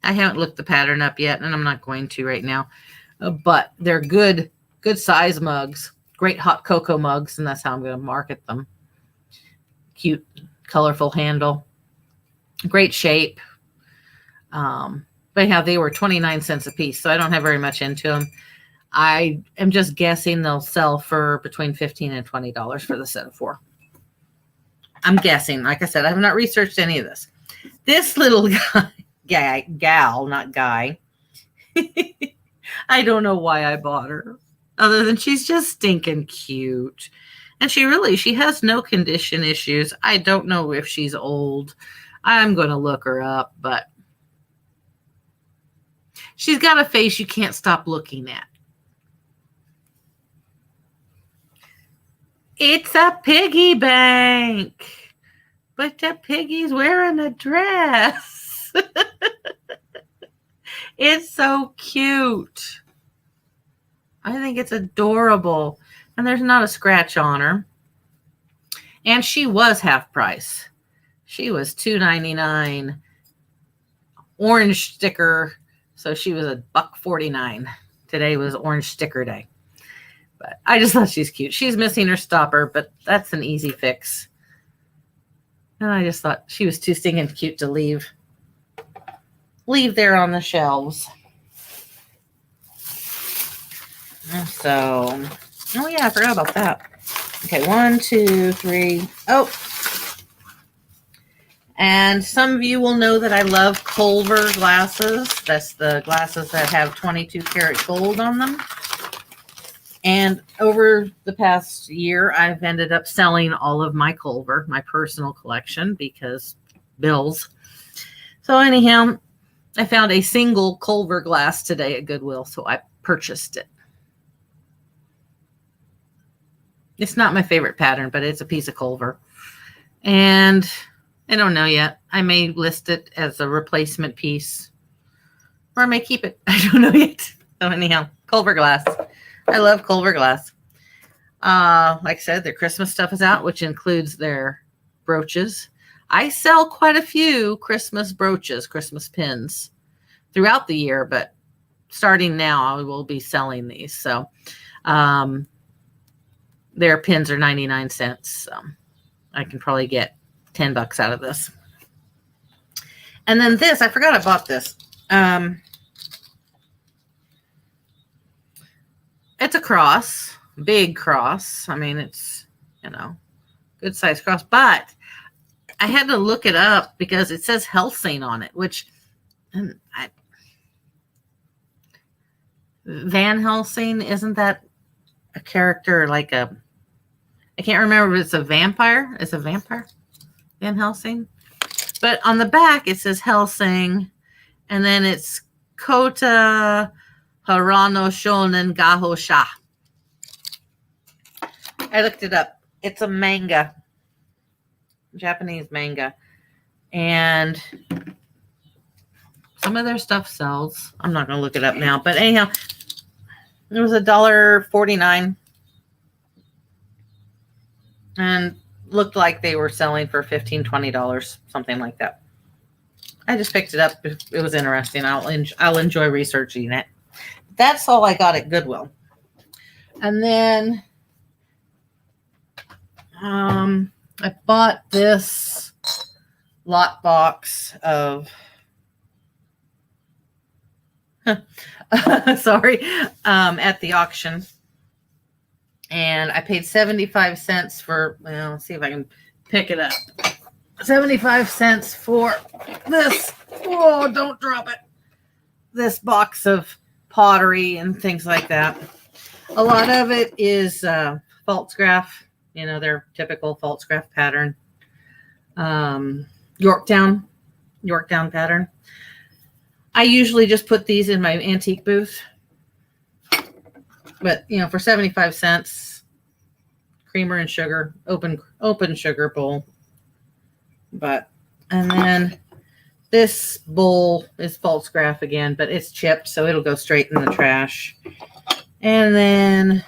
haven't looked the pattern up yet, and I'm not going to right now. But they're good size mugs. Great hot cocoa mugs, and that's how I'm going to market them. Cute, colorful handle. Great shape. But yeah, they were 29 cents a piece, so I don't have very much into them. I am just guessing they'll sell for between $15 and $20 for the set of 4. I'm guessing. Like I said, I have not researched any of this. This little gal, not guy. I don't know why I bought her, other than she's just stinking cute. And she has no condition issues. I don't know if she's old. I'm going to look her up, but she's got a face you can't stop looking at. It's a piggy bank, but the piggy's wearing a dress. It's so cute. I think it's adorable. And there's not a scratch on her. And she was half price. She was $2.99. Orange sticker. So she was $1.49. Today was orange sticker day. But I just thought she's cute. She's missing her stopper, but that's an easy fix. And I just thought she was too stinking cute to leave there on the shelves. So, oh yeah, I forgot about that. Okay, 1, 2, 3. Oh, and some of you will know that I love Culver glasses. That's the glasses that have 22 karat gold on them. And over the past year, I've ended up selling all of my Culver, my personal collection, because bills. So anyhow, I found a single Culver glass today at Goodwill, so I purchased it. It's not my favorite pattern, but it's a piece of Culver. And I don't know yet. I may list it as a replacement piece, or I may keep it. I don't know yet. So anyhow, Culver glass. I love Culver glass. Like I said, their Christmas stuff is out, which includes their brooches. I sell quite a few Christmas brooches, Christmas pins throughout the year, but starting now, I will be selling these. So their pins are 99 cents. So I can probably get $10 out of this. And then this, I forgot I bought this. It's a cross, big cross. I mean, it's, good size cross, but I had to look it up because it says Helsing on it, which Van Helsing, isn't that a character like I can't remember if it's a vampire. It's a vampire, Van Helsing. But on the back, it says Helsing, and then it's Kota Harano Shonen Gaho Sha. I looked it up. It's a manga, Japanese manga. And some of their stuff sells. I'm not going to look it up now. But anyhow, it was $1.49. And looked like they were selling for $15, $20, something like that. I just picked it up. It was interesting. I'll enjoy researching it. That's all I got at Goodwill. And then I bought this lot box of sorry, at the auction. And I paid 75 cents for, well, let's see if I can pick it up. 75 cents for this. Oh, don't drop it. This box of pottery and things like that. A lot of it is Falstaff, their typical Falstaff pattern. Yorktown pattern. I usually just put these in my antique booth. But, for 75 cents, creamer and sugar, open sugar bowl. And then this bowl is Falstaff again, but it's chipped, so it'll go straight in the trash. And then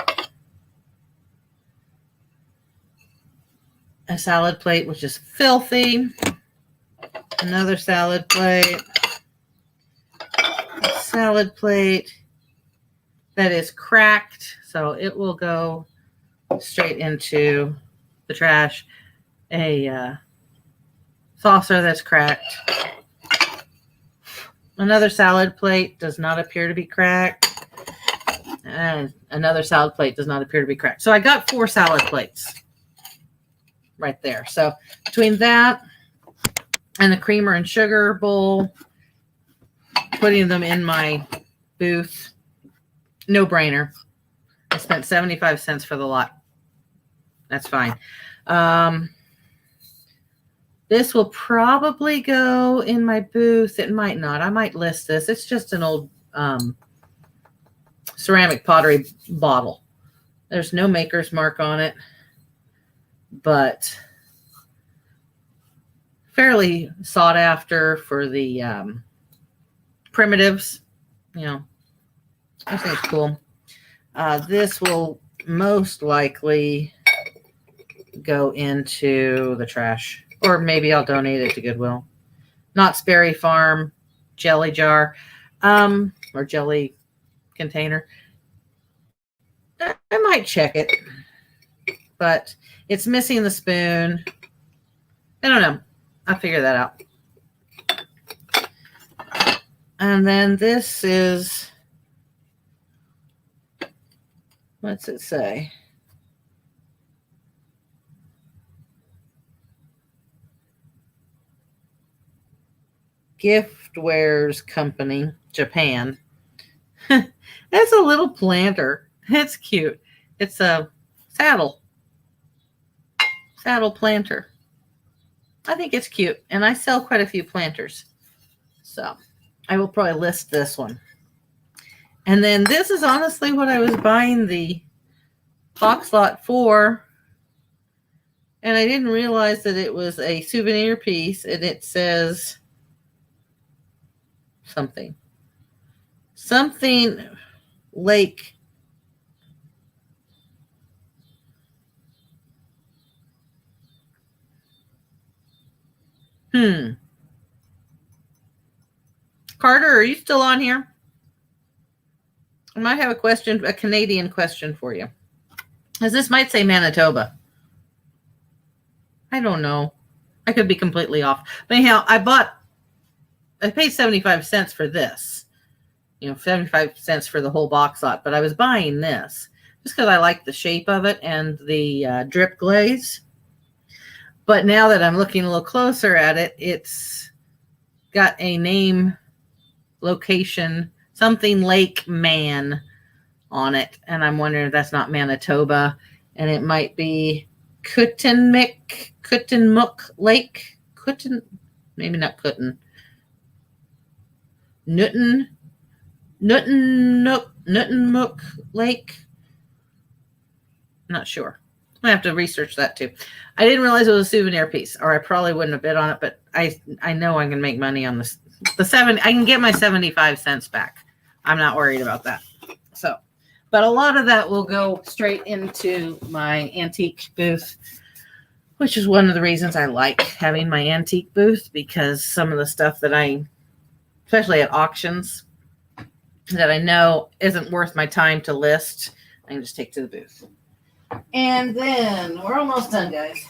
a salad plate, which is filthy. Another salad plate. A salad plate that is cracked, so it will go straight into the trash. A saucer that's cracked. Another salad plate does not appear to be cracked. And another salad plate does not appear to be cracked. So I got 4 salad plates right there. So between that and the creamer and sugar bowl, putting them in my booth, no brainer. I spent 75 cents for the lot. That's fine. This will probably go in my booth. It might not. I might list this. It's just an old ceramic pottery bottle. There's no maker's mark on it, but fairly sought after for the primitives. I think it's cool. This will most likely go into the trash, or maybe I'll donate it to Goodwill. Knott's Berry Farm jelly jar, or jelly container. I might check it, but it's missing the spoon. I don't know. I'll figure that out. And then this is, what's it say? Giftwares Company, Japan. That's a little planter. It's cute. It's a saddle planter. I think it's cute, and I sell quite a few planters. So I will probably list this one. And then this is honestly what I was buying the box lot for. And I didn't realize that it was a souvenir piece, and it says something lake. Carter, are you still on here? I might have a Canadian question for you. Because this might say Manitoba. I don't know. I could be completely off. But anyhow, I paid 75 cents for this. 75 cents for the whole box lot. But I was buying this just because I like the shape of it and the drip glaze. But now that I'm looking a little closer at it, it's got a name, location, something Lake Man on it. And I'm wondering if that's not Manitoba. And it might be Kootenmuk Lake. Maybe not Kooten. Nuttenmuk Lake. Not sure. I have to research that too. I didn't realize it was a souvenir piece, or I probably wouldn't have bid on it, but I know I can make money on this. I can get my 75 cents back. I'm not worried about that. So, but a lot of that will go straight into my antique booth, which is one of the reasons I like having my antique booth, because some of the stuff that especially at auctions, that I know isn't worth my time to list, I can just take to the booth. And then we're almost done, guys.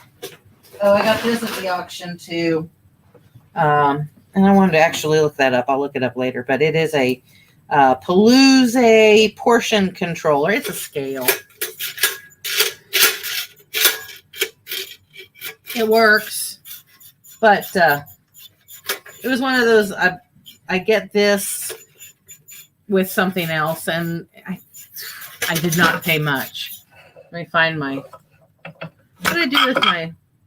Oh, I got this at the auction too. And I wanted to actually look that up. I'll look it up later, but it is a Palooza portion controller. It's a scale. It works, but it was one of those. I get this with something else, and I did not pay much. Let me find what did I do with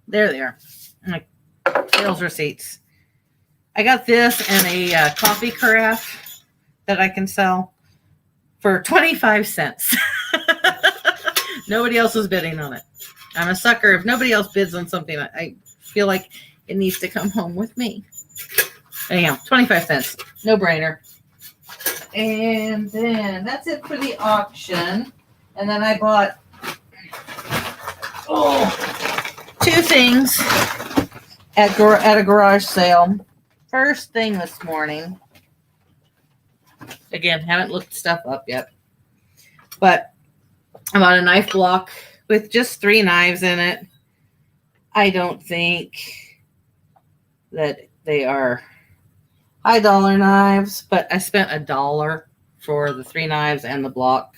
there they are, my sales receipts. I got this and a coffee carafe that I can sell for 25 cents. Nobody else was bidding on it. I'm a sucker. If nobody else bids on something, I feel like it needs to come home with me. Anyhow, 25 cents. No brainer. And then that's it for the auction. And then I bought two things at a garage sale. First thing this morning. Again, haven't looked stuff up yet. But I bought a knife block with just 3 knives in it. I don't think that they are high dollar knives, but I spent $1 for the 3 knives and the block.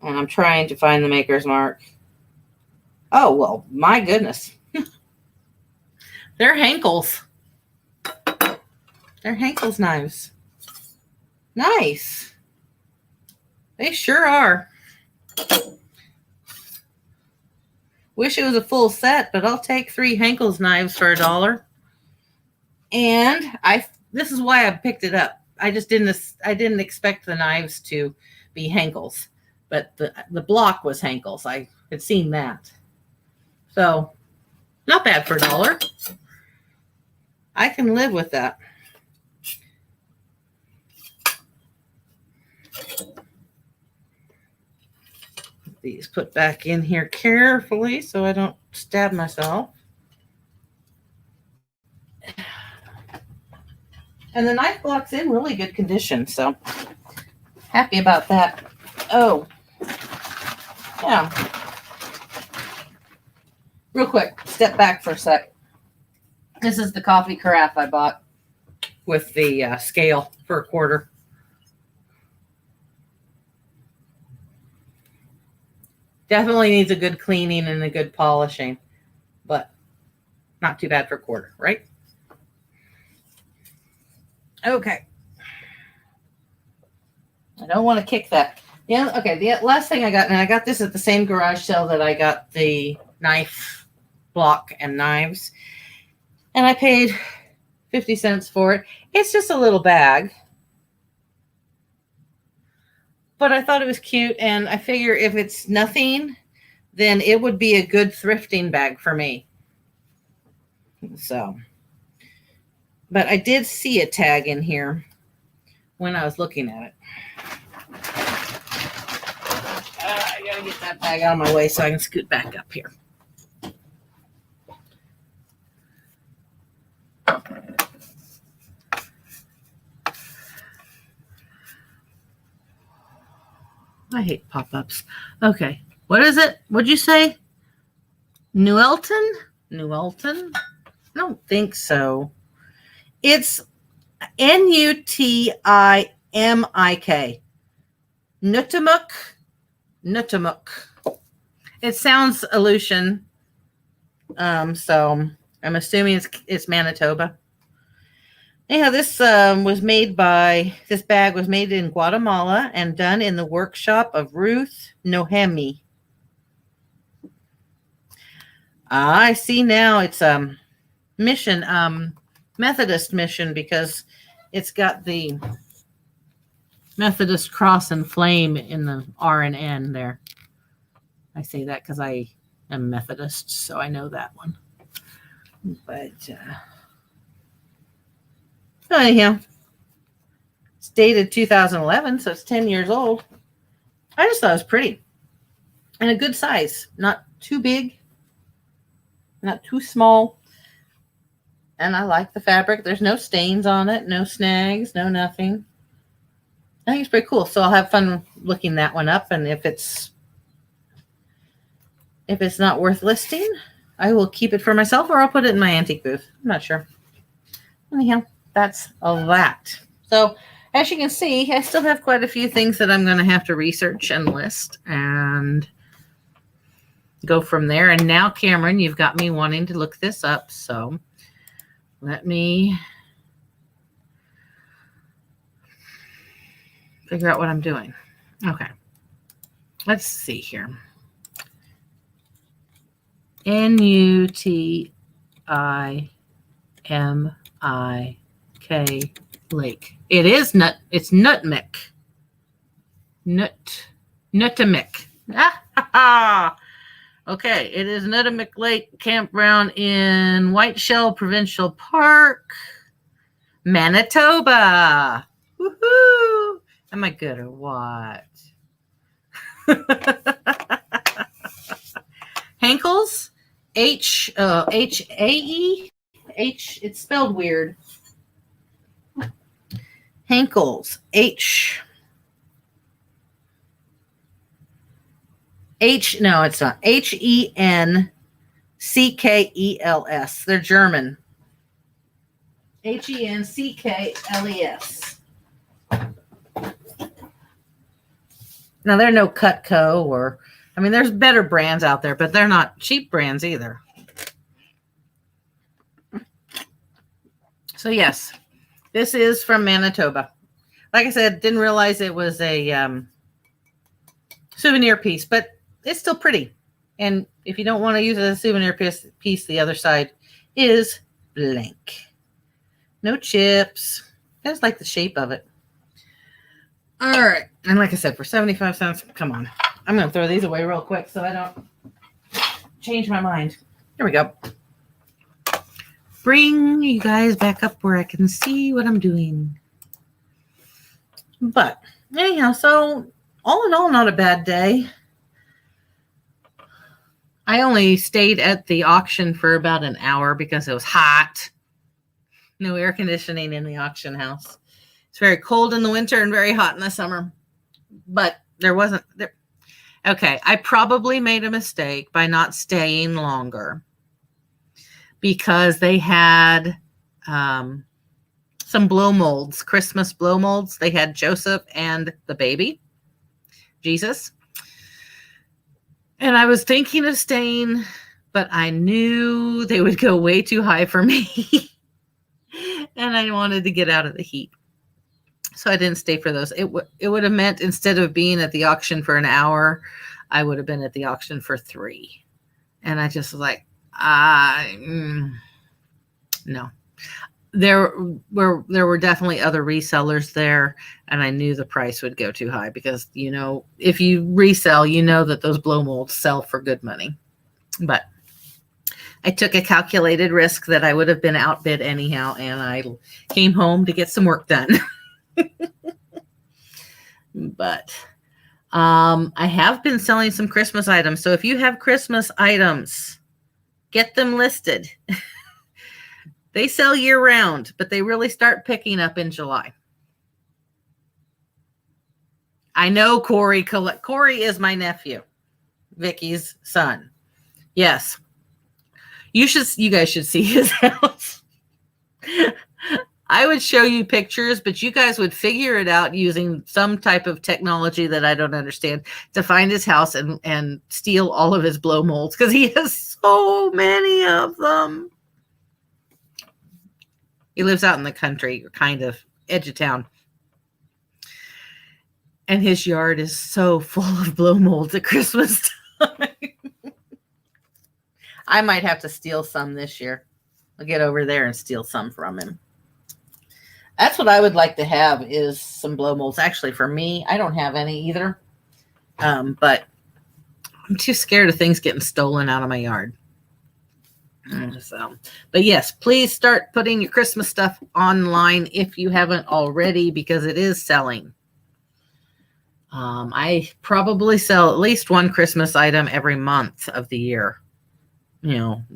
And I'm trying to find the maker's mark. Oh, well, my goodness. They're Henkel's. They're Henkel's knives. Nice. They sure are. Wish it was a full set, but I'll take 3 Henkel's knives for $1. And this is why I picked it up. I didn't expect the knives to be Henkel's, but the block was Henkel's. I had seen that. So, not bad for $1. I can live with that. These put back in here carefully so I don't stab myself. And the knife block's in really good condition, so happy about that. Oh, yeah. Real quick, step back for a sec. This is the coffee carafe I bought with the scale for $0.25. Definitely needs a good cleaning and a good polishing, but not too bad for $0.25, right? Okay. I don't want to kick that. Yeah. Okay. The last thing I got, and I got this at the same garage sale that I got the knife block and knives, and I paid 50 cents for it. It's just a little bag, but I thought it was cute, and I figure if it's nothing, then it would be a good thrifting bag for me. So, but I did see a tag in here when I was looking at it. I gotta get that bag out of my way so I can scoot back up here. I hate pop-ups. Okay. What is it? What'd you say? Newelton? Newelton? I don't think so. It's Nutimik. Nutimuk. Nutimuk. It sounds Aleutian. So I'm assuming it's Manitoba. Anyhow, this bag was made in Guatemala and done in the workshop of Ruth Nohemi. I see now it's mission, Methodist mission, because it's got the Methodist cross and flame in the R and N there. I say that because I am Methodist, so I know that one. But anyhow, it's dated 2011, so it's 10 years old. I just thought it was pretty and a good size, not too big, not too small. And I like the fabric. There's no stains on it, no snags, no nothing. I think it's pretty cool. So I'll have fun looking that one up. And if it's not worth listing, I will keep it for myself, or I'll put it in my antique booth. I'm not sure. Anyhow, that's all that. So as you can see, I still have quite a few things that I'm going to have to research and list and go from there. And now, Cameron, you've got me wanting to look this up. So let me figure out what I'm doing. Okay. Let's see here. Nutimik Lake. It is it's Nutmik. Nutimik. Okay, it is Nutimik Lake Campground in White Shell Provincial Park, Manitoba. Woohoo! Am I good or what? Hankels, Hae, it's spelled weird. Hankels, no, it's not. Henkckels. They're German. Henkckles. Now, they're no Cutco or, I mean, there's better brands out there, but they're not cheap brands either. So, yes, this is from Manitoba. Like I said, didn't realize it was a souvenir piece, but it's still pretty. And if you don't want to use it as a souvenir piece, the other side is blank. No chips. I just like the shape of it. All right. And like I said, for 75 cents, come on. I'm going to throw these away real quick so I don't change my mind. Here we go. Bring you guys back up where I can see what I'm doing. But anyhow, so all in all, not a bad day. I only stayed at the auction for about an hour because it was hot. No air conditioning in the auction house. It's very cold in the winter and very hot in the summer. But there wasn't there. Okay, I probably made a mistake by not staying longer because they had some blow molds, Christmas blow molds. They had Joseph and the baby, Jesus. And I was thinking of staying, but I knew they would go way too high for me. And I wanted to get out of the heat. So I didn't stay for those. It would have meant instead of being at the auction for an hour, I would have been at the auction for 3. And I just was like, no. There were definitely other resellers there, and I knew the price would go too high because, if you resell, that those blow molds sell for good money. But I took a calculated risk that I would have been outbid anyhow, and I came home to get some work done. But I have been selling some Christmas items. So if you have Christmas items, get them listed. They sell year round, but they really start picking up in July. I know Corey. Corey is my nephew, Vicky's son. Yes. You guys should see his house. I would show you pictures, but you guys would figure it out using some type of technology that I don't understand to find his house and steal all of his blow molds because he has so many of them. He lives out in the country, kind of edge of town. And his yard is so full of blow molds at Christmas time. I might have to steal some this year. I'll get over there and steal some from him. That's what I would like to have is some blow molds. Actually, for me, I don't have any either. But I'm too scared of things getting stolen out of my yard. But yes, please start putting your Christmas stuff online if you haven't already, because it is selling. I probably sell at least one Christmas item every month of the year.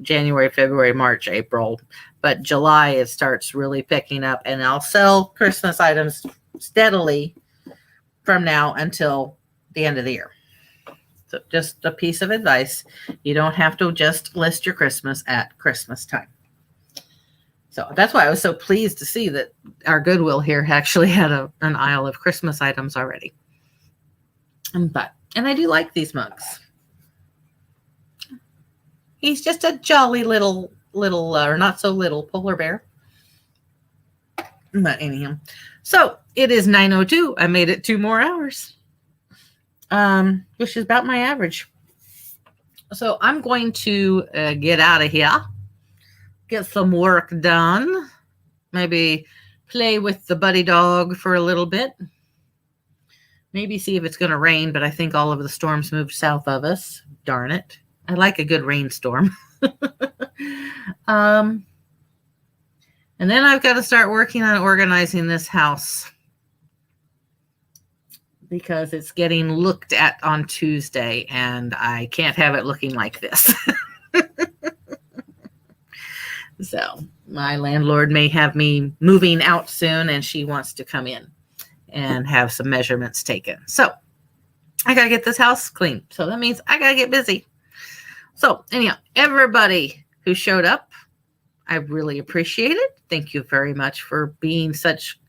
January, February, March, April. But July, it starts really picking up, and I'll sell Christmas items steadily from now until the end of the year. So just a piece of advice. You don't have to just list your Christmas at Christmas time. So that's why I was so pleased to see that our Goodwill here actually had an aisle of Christmas items already. And I do like these mugs. He's just a jolly little, or not so little polar bear. But anyhow, so it is 9:02. I made it 2 more hours. Which is about my average. So I'm going to get out of here, get some work done, maybe play with the buddy dog for a little bit, maybe see if it's going to rain, but I think all of the storms moved south of us. Darn it. I like a good rainstorm. And then I've got to start working on organizing this house, because it's getting looked at on Tuesday, and I can't have it looking like this. So my landlord may have me moving out soon, and she wants to come in and have some measurements taken. So I got to get this house clean. So that means I got to get busy. So anyhow, everybody who showed up, I really appreciate it. Thank you very much for being such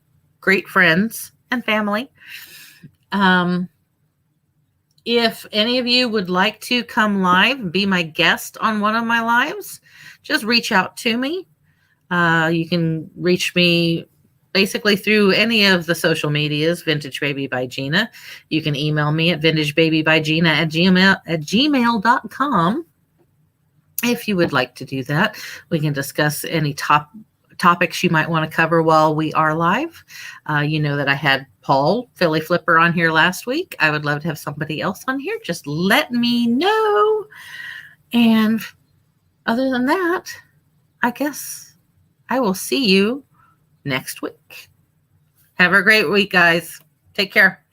great friends and family. If any of you would like to come live and be my guest on one of my lives, just reach out to me. You can reach me basically through any of the social medias, Vintage Baby by Gina. You can email me at vintagebabybygina@gmail.com. If you would like to do that, we can discuss any topics you might want to cover while we are live. You know that I had Paul, Philly Flipper, on here last week. I would love to have somebody else on here. Just let me know. And other than that, I guess I will see you next week. Have a great week, guys. Take care.